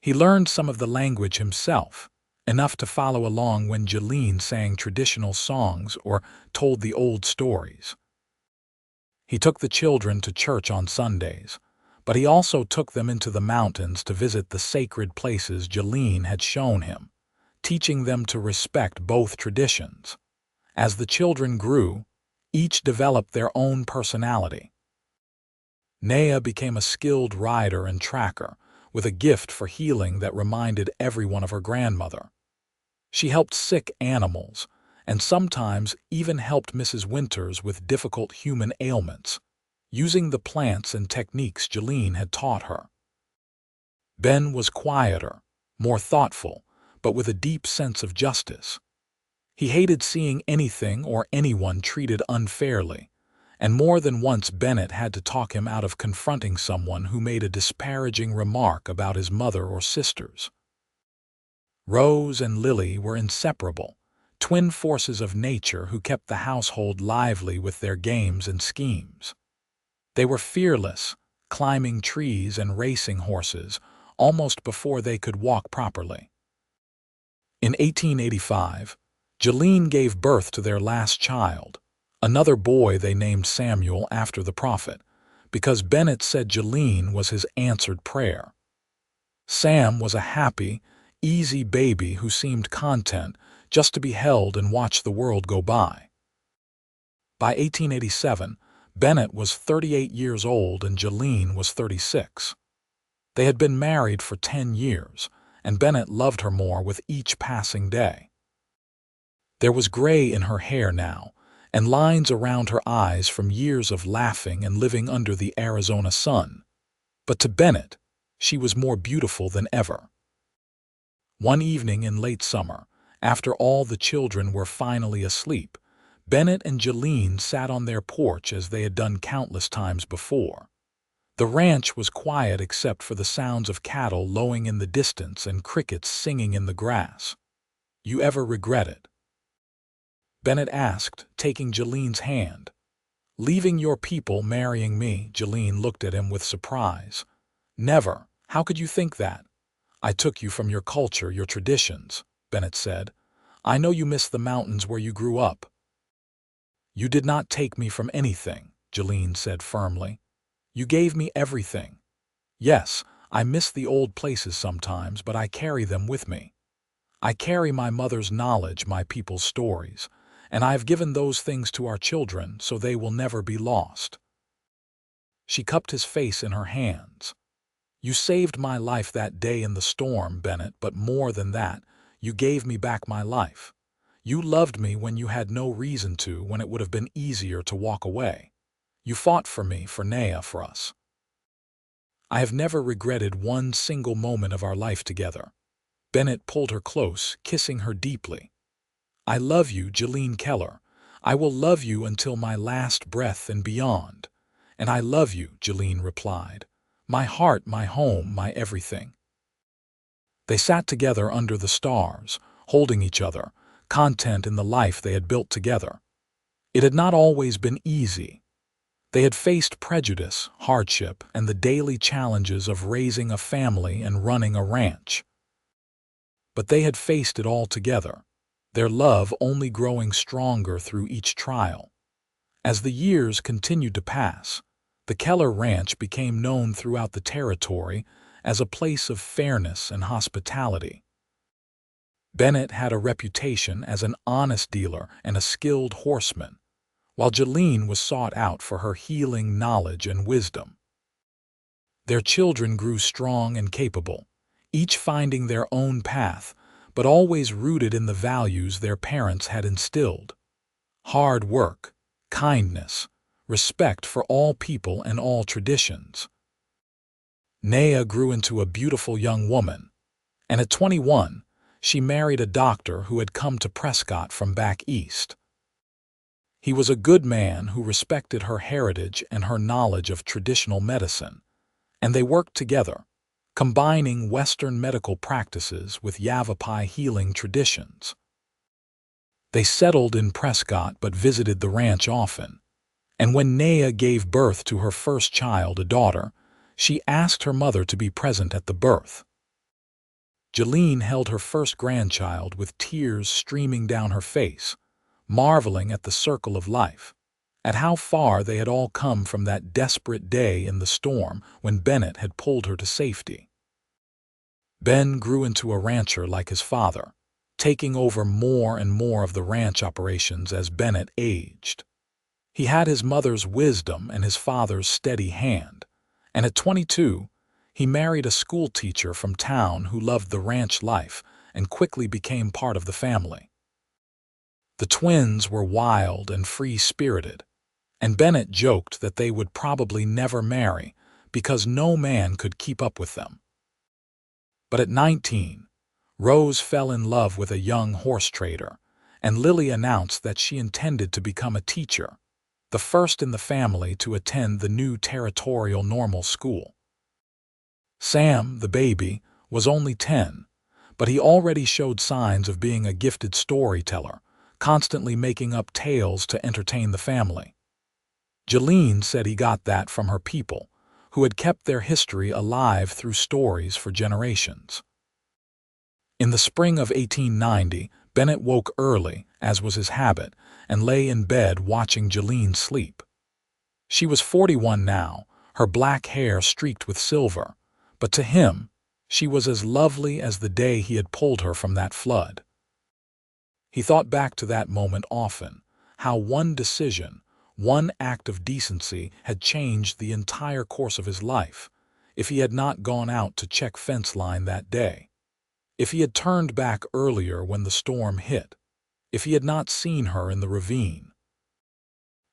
S1: He learned some of the language himself, enough to follow along when Jolene sang traditional songs or told the old stories. He took the children to church on Sundays, but he also took them into the mountains to visit the sacred places Jolene had shown him, teaching them to respect both traditions. As the children grew, each developed their own personality. Naya became a skilled rider and tracker, with a gift for healing that reminded everyone of her grandmother. She helped sick animals, and sometimes even helped Mrs. Winters with difficult human ailments, using the plants and techniques Jolene had taught her. Ben was quieter, more thoughtful, but with a deep sense of justice. He hated seeing anything or anyone treated unfairly, and more than once Bennett had to talk him out of confronting someone who made a disparaging remark about his mother or sisters. Rose and Lily were inseparable, twin forces of nature who kept the household lively with their games and schemes. They were fearless, climbing trees and racing horses almost before they could walk properly. In 1885, Jolene gave birth to their last child, another boy they named Samuel after the prophet, because Bennett said Jolene was his answered prayer. Sam was a happy, easy baby who seemed content just to be held and watch the world go by. By 1887, Bennett was 38 years old and Jolene was 36. They had been married for 10 years, and Bennett loved her more with each passing day. There was gray in her hair now, and lines around her eyes from years of laughing and living under the Arizona sun. But to Bennett, she was more beautiful than ever. One evening in late summer, after all the children were finally asleep, Bennett and Jolene sat on their porch as they had done countless times before. The ranch was quiet except for the sounds of cattle lowing in the distance and crickets singing in the grass. "You ever regret it?" Bennett asked, taking Jolene's hand. "Leaving your people, marrying me?" Jolene looked at him with surprise. "Never. How could you think that?" "I took you from your culture, your traditions," Bennett said. "I know you miss the mountains where you grew up." "You did not take me from anything," Jolene said firmly. "You gave me everything. Yes, I miss the old places sometimes, but I carry them with me. I carry my mother's knowledge, my people's stories, and I have given those things to our children so they will never be lost." She cupped his face in her hands. "You saved my life that day in the storm, Bennett, but more than that, you gave me back my life. You loved me when you had no reason to, when it would have been easier to walk away. You fought for me, for Naya, for us. I have never regretted one single moment of our life together." Bennett pulled her close, kissing her deeply. "I love you, Jolene Keller. I will love you until my last breath and beyond." "And I love you," Jolene replied. "My heart, my home, my everything." They sat together under the stars, holding each other, content in the life they had built together. It had not always been easy. They had faced prejudice, hardship, and the daily challenges of raising a family and running a ranch. But they had faced it all together, their love only growing stronger through each trial. As the years continued to pass, the Keller Ranch became known throughout the territory as a place of fairness and hospitality. Bennett had a reputation as an honest dealer and a skilled horseman, while Jolene was sought out for her healing knowledge and wisdom. Their children grew strong and capable, each finding their own path, but always rooted in the values their parents had instilled: hard work, kindness, respect for all people and all traditions. Naya grew into a beautiful young woman, and at 21, she married a doctor who had come to Prescott from back east. He was a good man who respected her heritage and her knowledge of traditional medicine, and they worked together, combining Western medical practices with Yavapai healing traditions. They settled in Prescott but visited the ranch often, and when Naya gave birth to her first child, a daughter, she asked her mother to be present at the birth. Jolene held her first grandchild with tears streaming down her face, marveling at the circle of life, at how far they had all come from that desperate day in the storm when Bennett had pulled her to safety. Ben grew into a rancher like his father, taking over more and more of the ranch operations as Bennett aged. He had his mother's wisdom and his father's steady hand, and at 22, he married a school teacher from town who loved the ranch life and quickly became part of the family. The twins were wild and free-spirited, and Bennett joked that they would probably never marry because no man could keep up with them. But at 19, Rose fell in love with a young horse trader, and Lily announced that she intended to become a teacher, the first in the family to attend the new territorial normal school. Sam, the baby, was only 10, but he already showed signs of being a gifted storyteller, constantly making up tales to entertain the family. Jolene said he got that from her people, who had kept their history alive through stories for generations. In the spring of 1890, Bennett woke early, as was his habit, and lay in bed watching Jolene sleep. She was 41 now, her black hair streaked with silver, but to him, she was as lovely as the day he had pulled her from that flood. He thought back to that moment often, how one decision, one act of decency had changed the entire course of his life, if he had not gone out to check fence line that day. If he had turned back earlier when the storm hit, if he had not seen her in the ravine,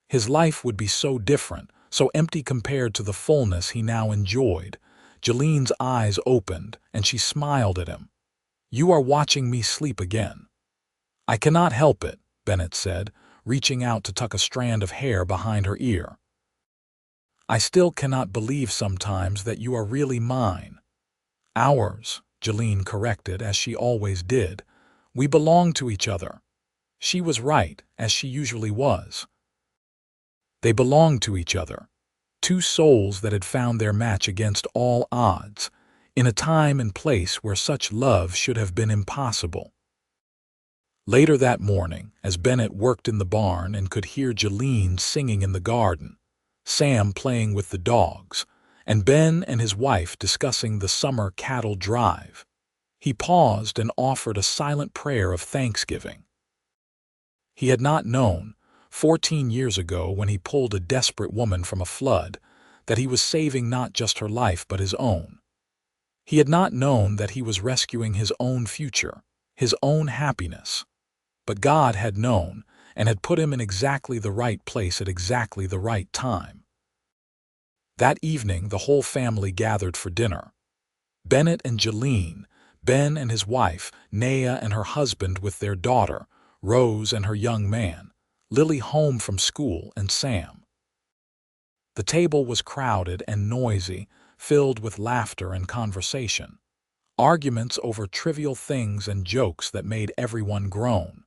S1: his life would be so different, so empty compared to the fullness he now enjoyed. Jolene's eyes opened, and she smiled at him. "You are watching me sleep again." "I cannot help it," Bennett said, reaching out to tuck a strand of hair behind her ear. "I still cannot believe sometimes that you are really mine." "Ours," Jolene corrected, as she always did. "We belong to each other." She was right, as she usually was. They belonged to each other. Two souls that had found their match against all odds, in a time and place where such love should have been impossible. Later that morning, as Bennett worked in the barn and could hear Jolene singing in the garden, Sam playing with the dogs, and Ben and his wife discussing the summer cattle drive, he paused and offered a silent prayer of thanksgiving. He had not known, 14 years ago when he pulled a desperate woman from a flood, that he was saving not just her life but his own. He had not known that he was rescuing his own future, his own happiness. But God had known and had put him in exactly the right place at exactly the right time. That evening the whole family gathered for dinner. Bennett and Jolene, Ben and his wife, Naya and her husband with their daughter, Rose and her young man, Lily home from school, and Sam. The table was crowded and noisy, filled with laughter and conversation. Arguments over trivial things and jokes that made everyone groan.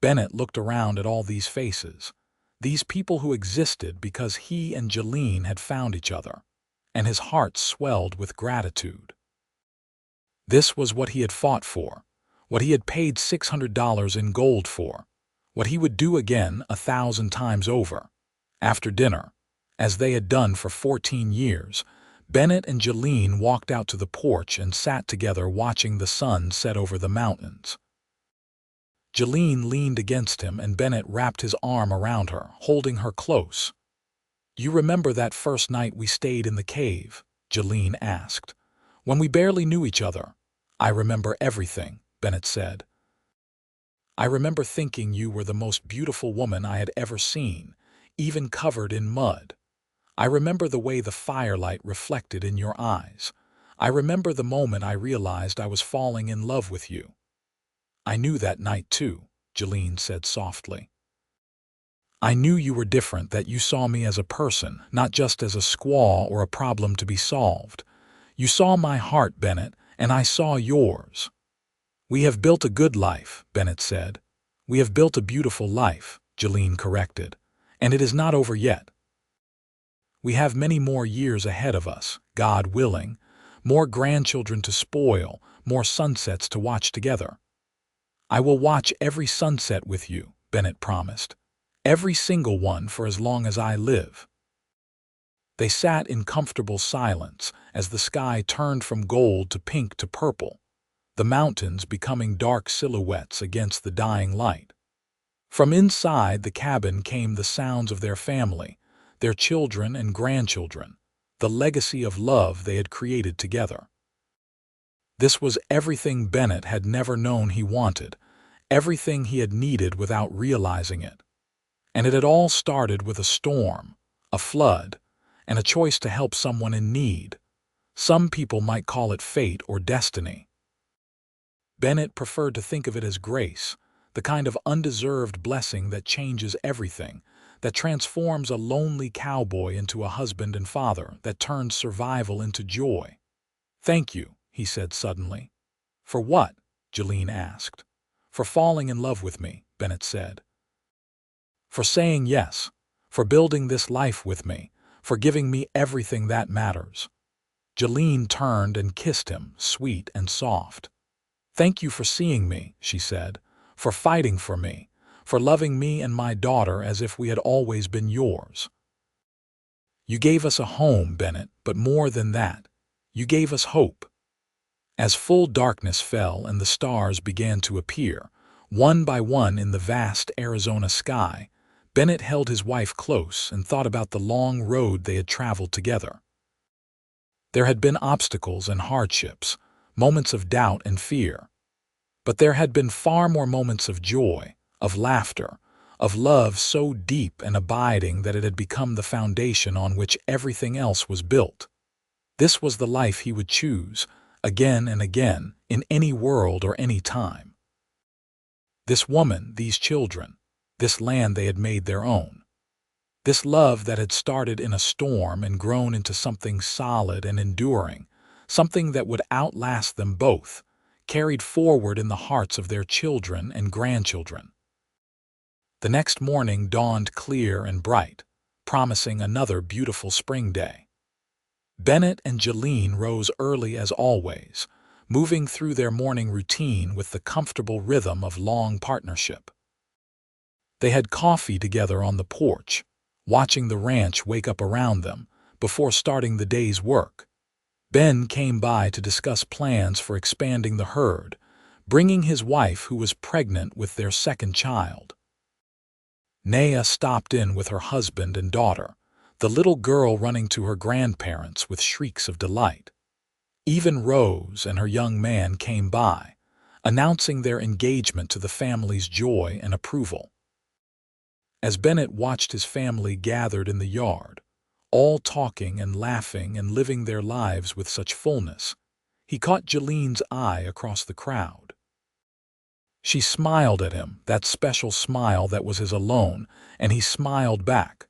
S1: Bennett looked around at all these faces, these people who existed because he and Jolene had found each other, and his heart swelled with gratitude. This was what he had fought for, what he had paid $600 in gold for, what he would do again 1,000 times over. After dinner, as they had done for 14 years, Bennett and Jolene walked out to the porch and sat together watching the sun set over the mountains. Jolene leaned against him and Bennett wrapped his arm around her, holding her close. "You remember that first night we stayed in the cave?" Jolene asked. "When we barely knew each other." "I remember everything," Bennett said. "I remember thinking you were the most beautiful woman I had ever seen, even covered in mud. I remember the way the firelight reflected in your eyes. I remember the moment I realized I was falling in love with you." "I knew that night too," Jolene said softly. "I knew you were different, that you saw me as a person, not just as a squaw or a problem to be solved. You saw my heart, Bennett, and I saw yours." "We have built a good life," Bennett said. "We have built a beautiful life," Jolene corrected. "And it is not over yet. We have many more years ahead of us, God willing, more grandchildren to spoil, more sunsets to watch together." "I will watch every sunset with you," Bennett promised. "Every single one for as long as I live." They sat in comfortable silence as the sky turned from gold to pink to purple, the mountains becoming dark silhouettes against the dying light. From inside the cabin came the sounds of their family, their children and grandchildren, the legacy of love they had created together. This was everything Bennett had never known he wanted, everything he had needed without realizing it. And it had all started with a storm, a flood, and a choice to help someone in need. Some people might call it fate or destiny. Bennett preferred to think of it as grace, the kind of undeserved blessing that changes everything, that transforms a lonely cowboy into a husband and father, that turns survival into joy. "Thank you," he said suddenly. "For what?" Jolene asked. "For falling in love with me," Bennett said. "For saying yes, for building this life with me, for giving me everything that matters." Jolene turned and kissed him, sweet and soft. "Thank you for seeing me," she said, "for fighting for me, for loving me and my daughter as if we had always been yours. You gave us a home, Bennett, but more than that, you gave us hope." As full darkness fell and the stars began to appear, one by one in the vast Arizona sky, Bennett held his wife close and thought about the long road they had traveled together. There had been obstacles and hardships, moments of doubt and fear, But there had been far more moments of joy, of laughter, of love so deep and abiding that it had become the foundation on which everything else was built. This was the life he would choose, again and again, in any world or any time. This woman, these children, this land they had made their own. This love that had started in a storm and grown into something solid and enduring, something that would outlast them both, carried forward in the hearts of their children and grandchildren. The next morning dawned clear and bright, promising another beautiful spring day. Bennett and Jolene rose early as always, moving through their morning routine with the comfortable rhythm of long partnership. They had coffee together on the porch, watching the ranch wake up around them before starting the day's work. Ben came by to discuss plans for expanding the herd, bringing his wife who was pregnant with their second child. Naya stopped in with her husband and daughter, the little girl running to her grandparents with shrieks of delight. Even Rose and her young man came by, announcing their engagement to the family's joy and approval. As Bennett watched his family gathered in the yard, all talking and laughing and living their lives with such fullness, he caught Jolene's eye across the crowd. She smiled at him, that special smile that was his alone, and he smiled back,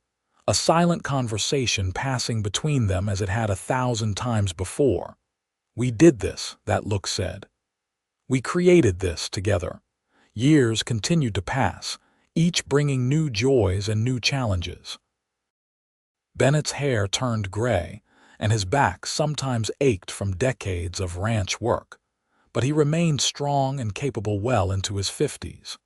S1: a silent conversation passing between them as it had 1,000 times before. "We did this," that look said. "We created this together." Years continued to pass, each bringing new joys and new challenges. Bennett's hair turned gray, and his back sometimes ached from decades of ranch work, but he remained strong and capable well into his 50s.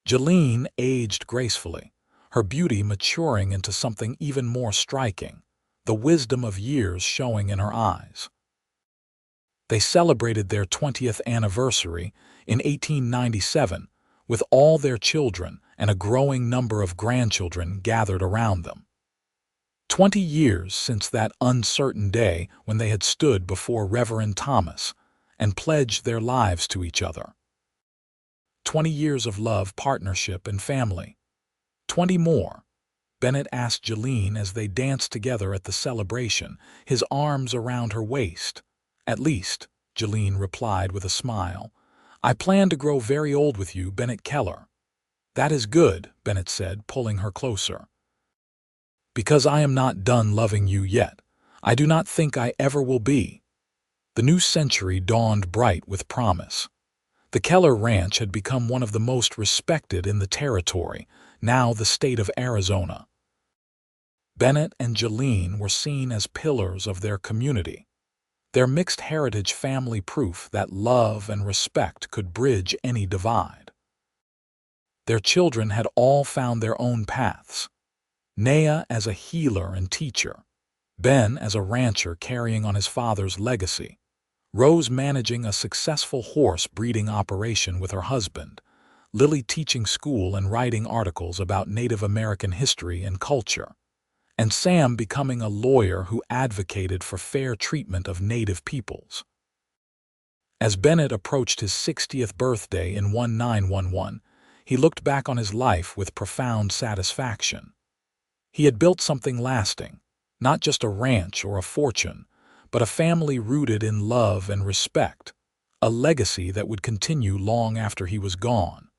S1: Jolene aged gracefully, her beauty maturing into something even more striking, the wisdom of years showing in her eyes. They celebrated their 20th anniversary in 1897 with all their children and a growing number of grandchildren gathered around them. 20 years since that uncertain day when they had stood before Reverend Thomas and pledged their lives to each other. 20 years of love, partnership, and family. 20 more, Bennett asked Jolene as they danced together at the celebration, his arms around her waist. "At least," Jolene replied with a smile. "I plan to grow very old with you, Bennett Keller." "That is good," Bennett said, pulling her closer. "Because I am not done loving you yet. I do not think I ever will be." The new century dawned bright with promise. The Keller Ranch had become one of the most respected in the territory, now the state of Arizona. Bennett and Jolene were seen as pillars of their community, their mixed heritage family proof that love and respect could bridge any divide. Their children had all found their own paths. Naya as a healer and teacher, Ben as a rancher carrying on his father's legacy, Rose managing a successful horse breeding operation with her husband, Lily teaching school and writing articles about Native American history and culture, and Sam becoming a lawyer who advocated for fair treatment of Native peoples. As Bennett approached his 60th birthday in 1911, he looked back on his life with profound satisfaction. He had built something lasting, not just a ranch or a fortune, but a family rooted in love and respect, a legacy that would continue long after he was gone.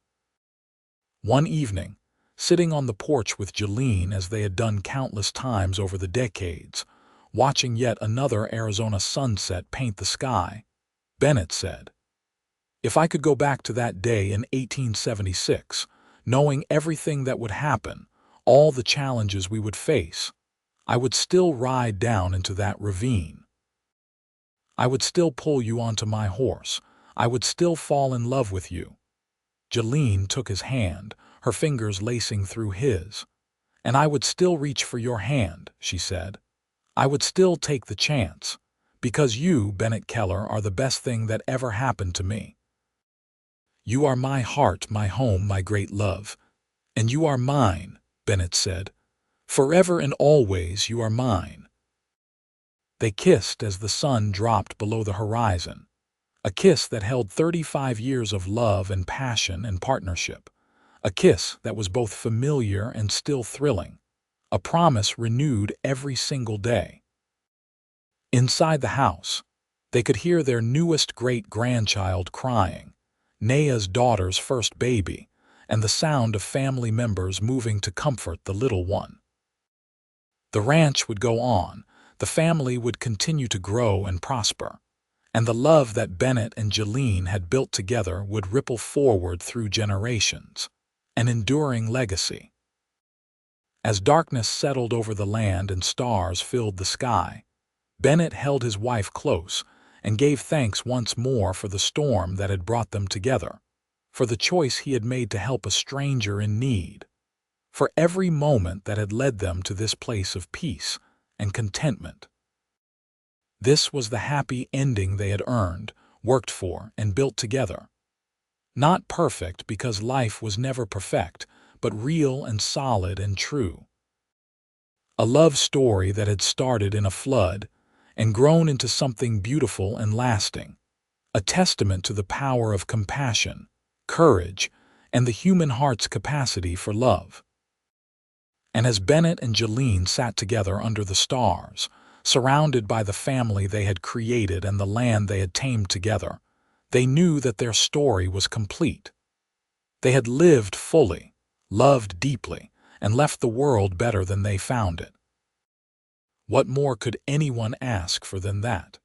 S1: One evening, sitting on the porch with Jolene as they had done countless times over the decades, watching yet another Arizona sunset paint the sky, Bennett said, "If I could go back to that day in 1876, knowing everything that would happen, all the challenges we would face, I would still ride down into that ravine. I would still pull you onto my horse. I would still fall in love with you." Jolene took his hand, her fingers lacing through his. "And I would still reach for your hand," she said. "I would still take the chance, because you, Bennett Keller, are the best thing that ever happened to me. You are my heart, my home, my great love. And you are mine," Bennett said. "Forever and always you are mine." They kissed as the sun dropped below the horizon, A kiss that held 35 years of love and passion and partnership. A kiss that was both familiar and still thrilling. A promise renewed every single day. Inside the house, they could hear their newest great-grandchild crying, Naya's daughter's first baby, and the sound of family members moving to comfort the little one. The ranch would go on, the family would continue to grow and prosper, and the love that Bennett and Jolene had built together would ripple forward through generations, an enduring legacy. As darkness settled over the land and stars filled the sky, Bennett held his wife close and gave thanks once more for the storm that had brought them together, for the choice he had made to help a stranger in need, for every moment that had led them to this place of peace and contentment. This was the happy ending they had earned, worked for, and built together. Not perfect because life was never perfect, but real and solid and true. A love story that had started in a flood and grown into something beautiful and lasting, a testament to the power of compassion, courage, and the human heart's capacity for love. And as Bennett and Jolene sat together under the stars, surrounded by the family they had created and the land they had tamed together, they knew that their story was complete. They had lived fully, loved deeply, and left the world better than they found it. What more could anyone ask for than that?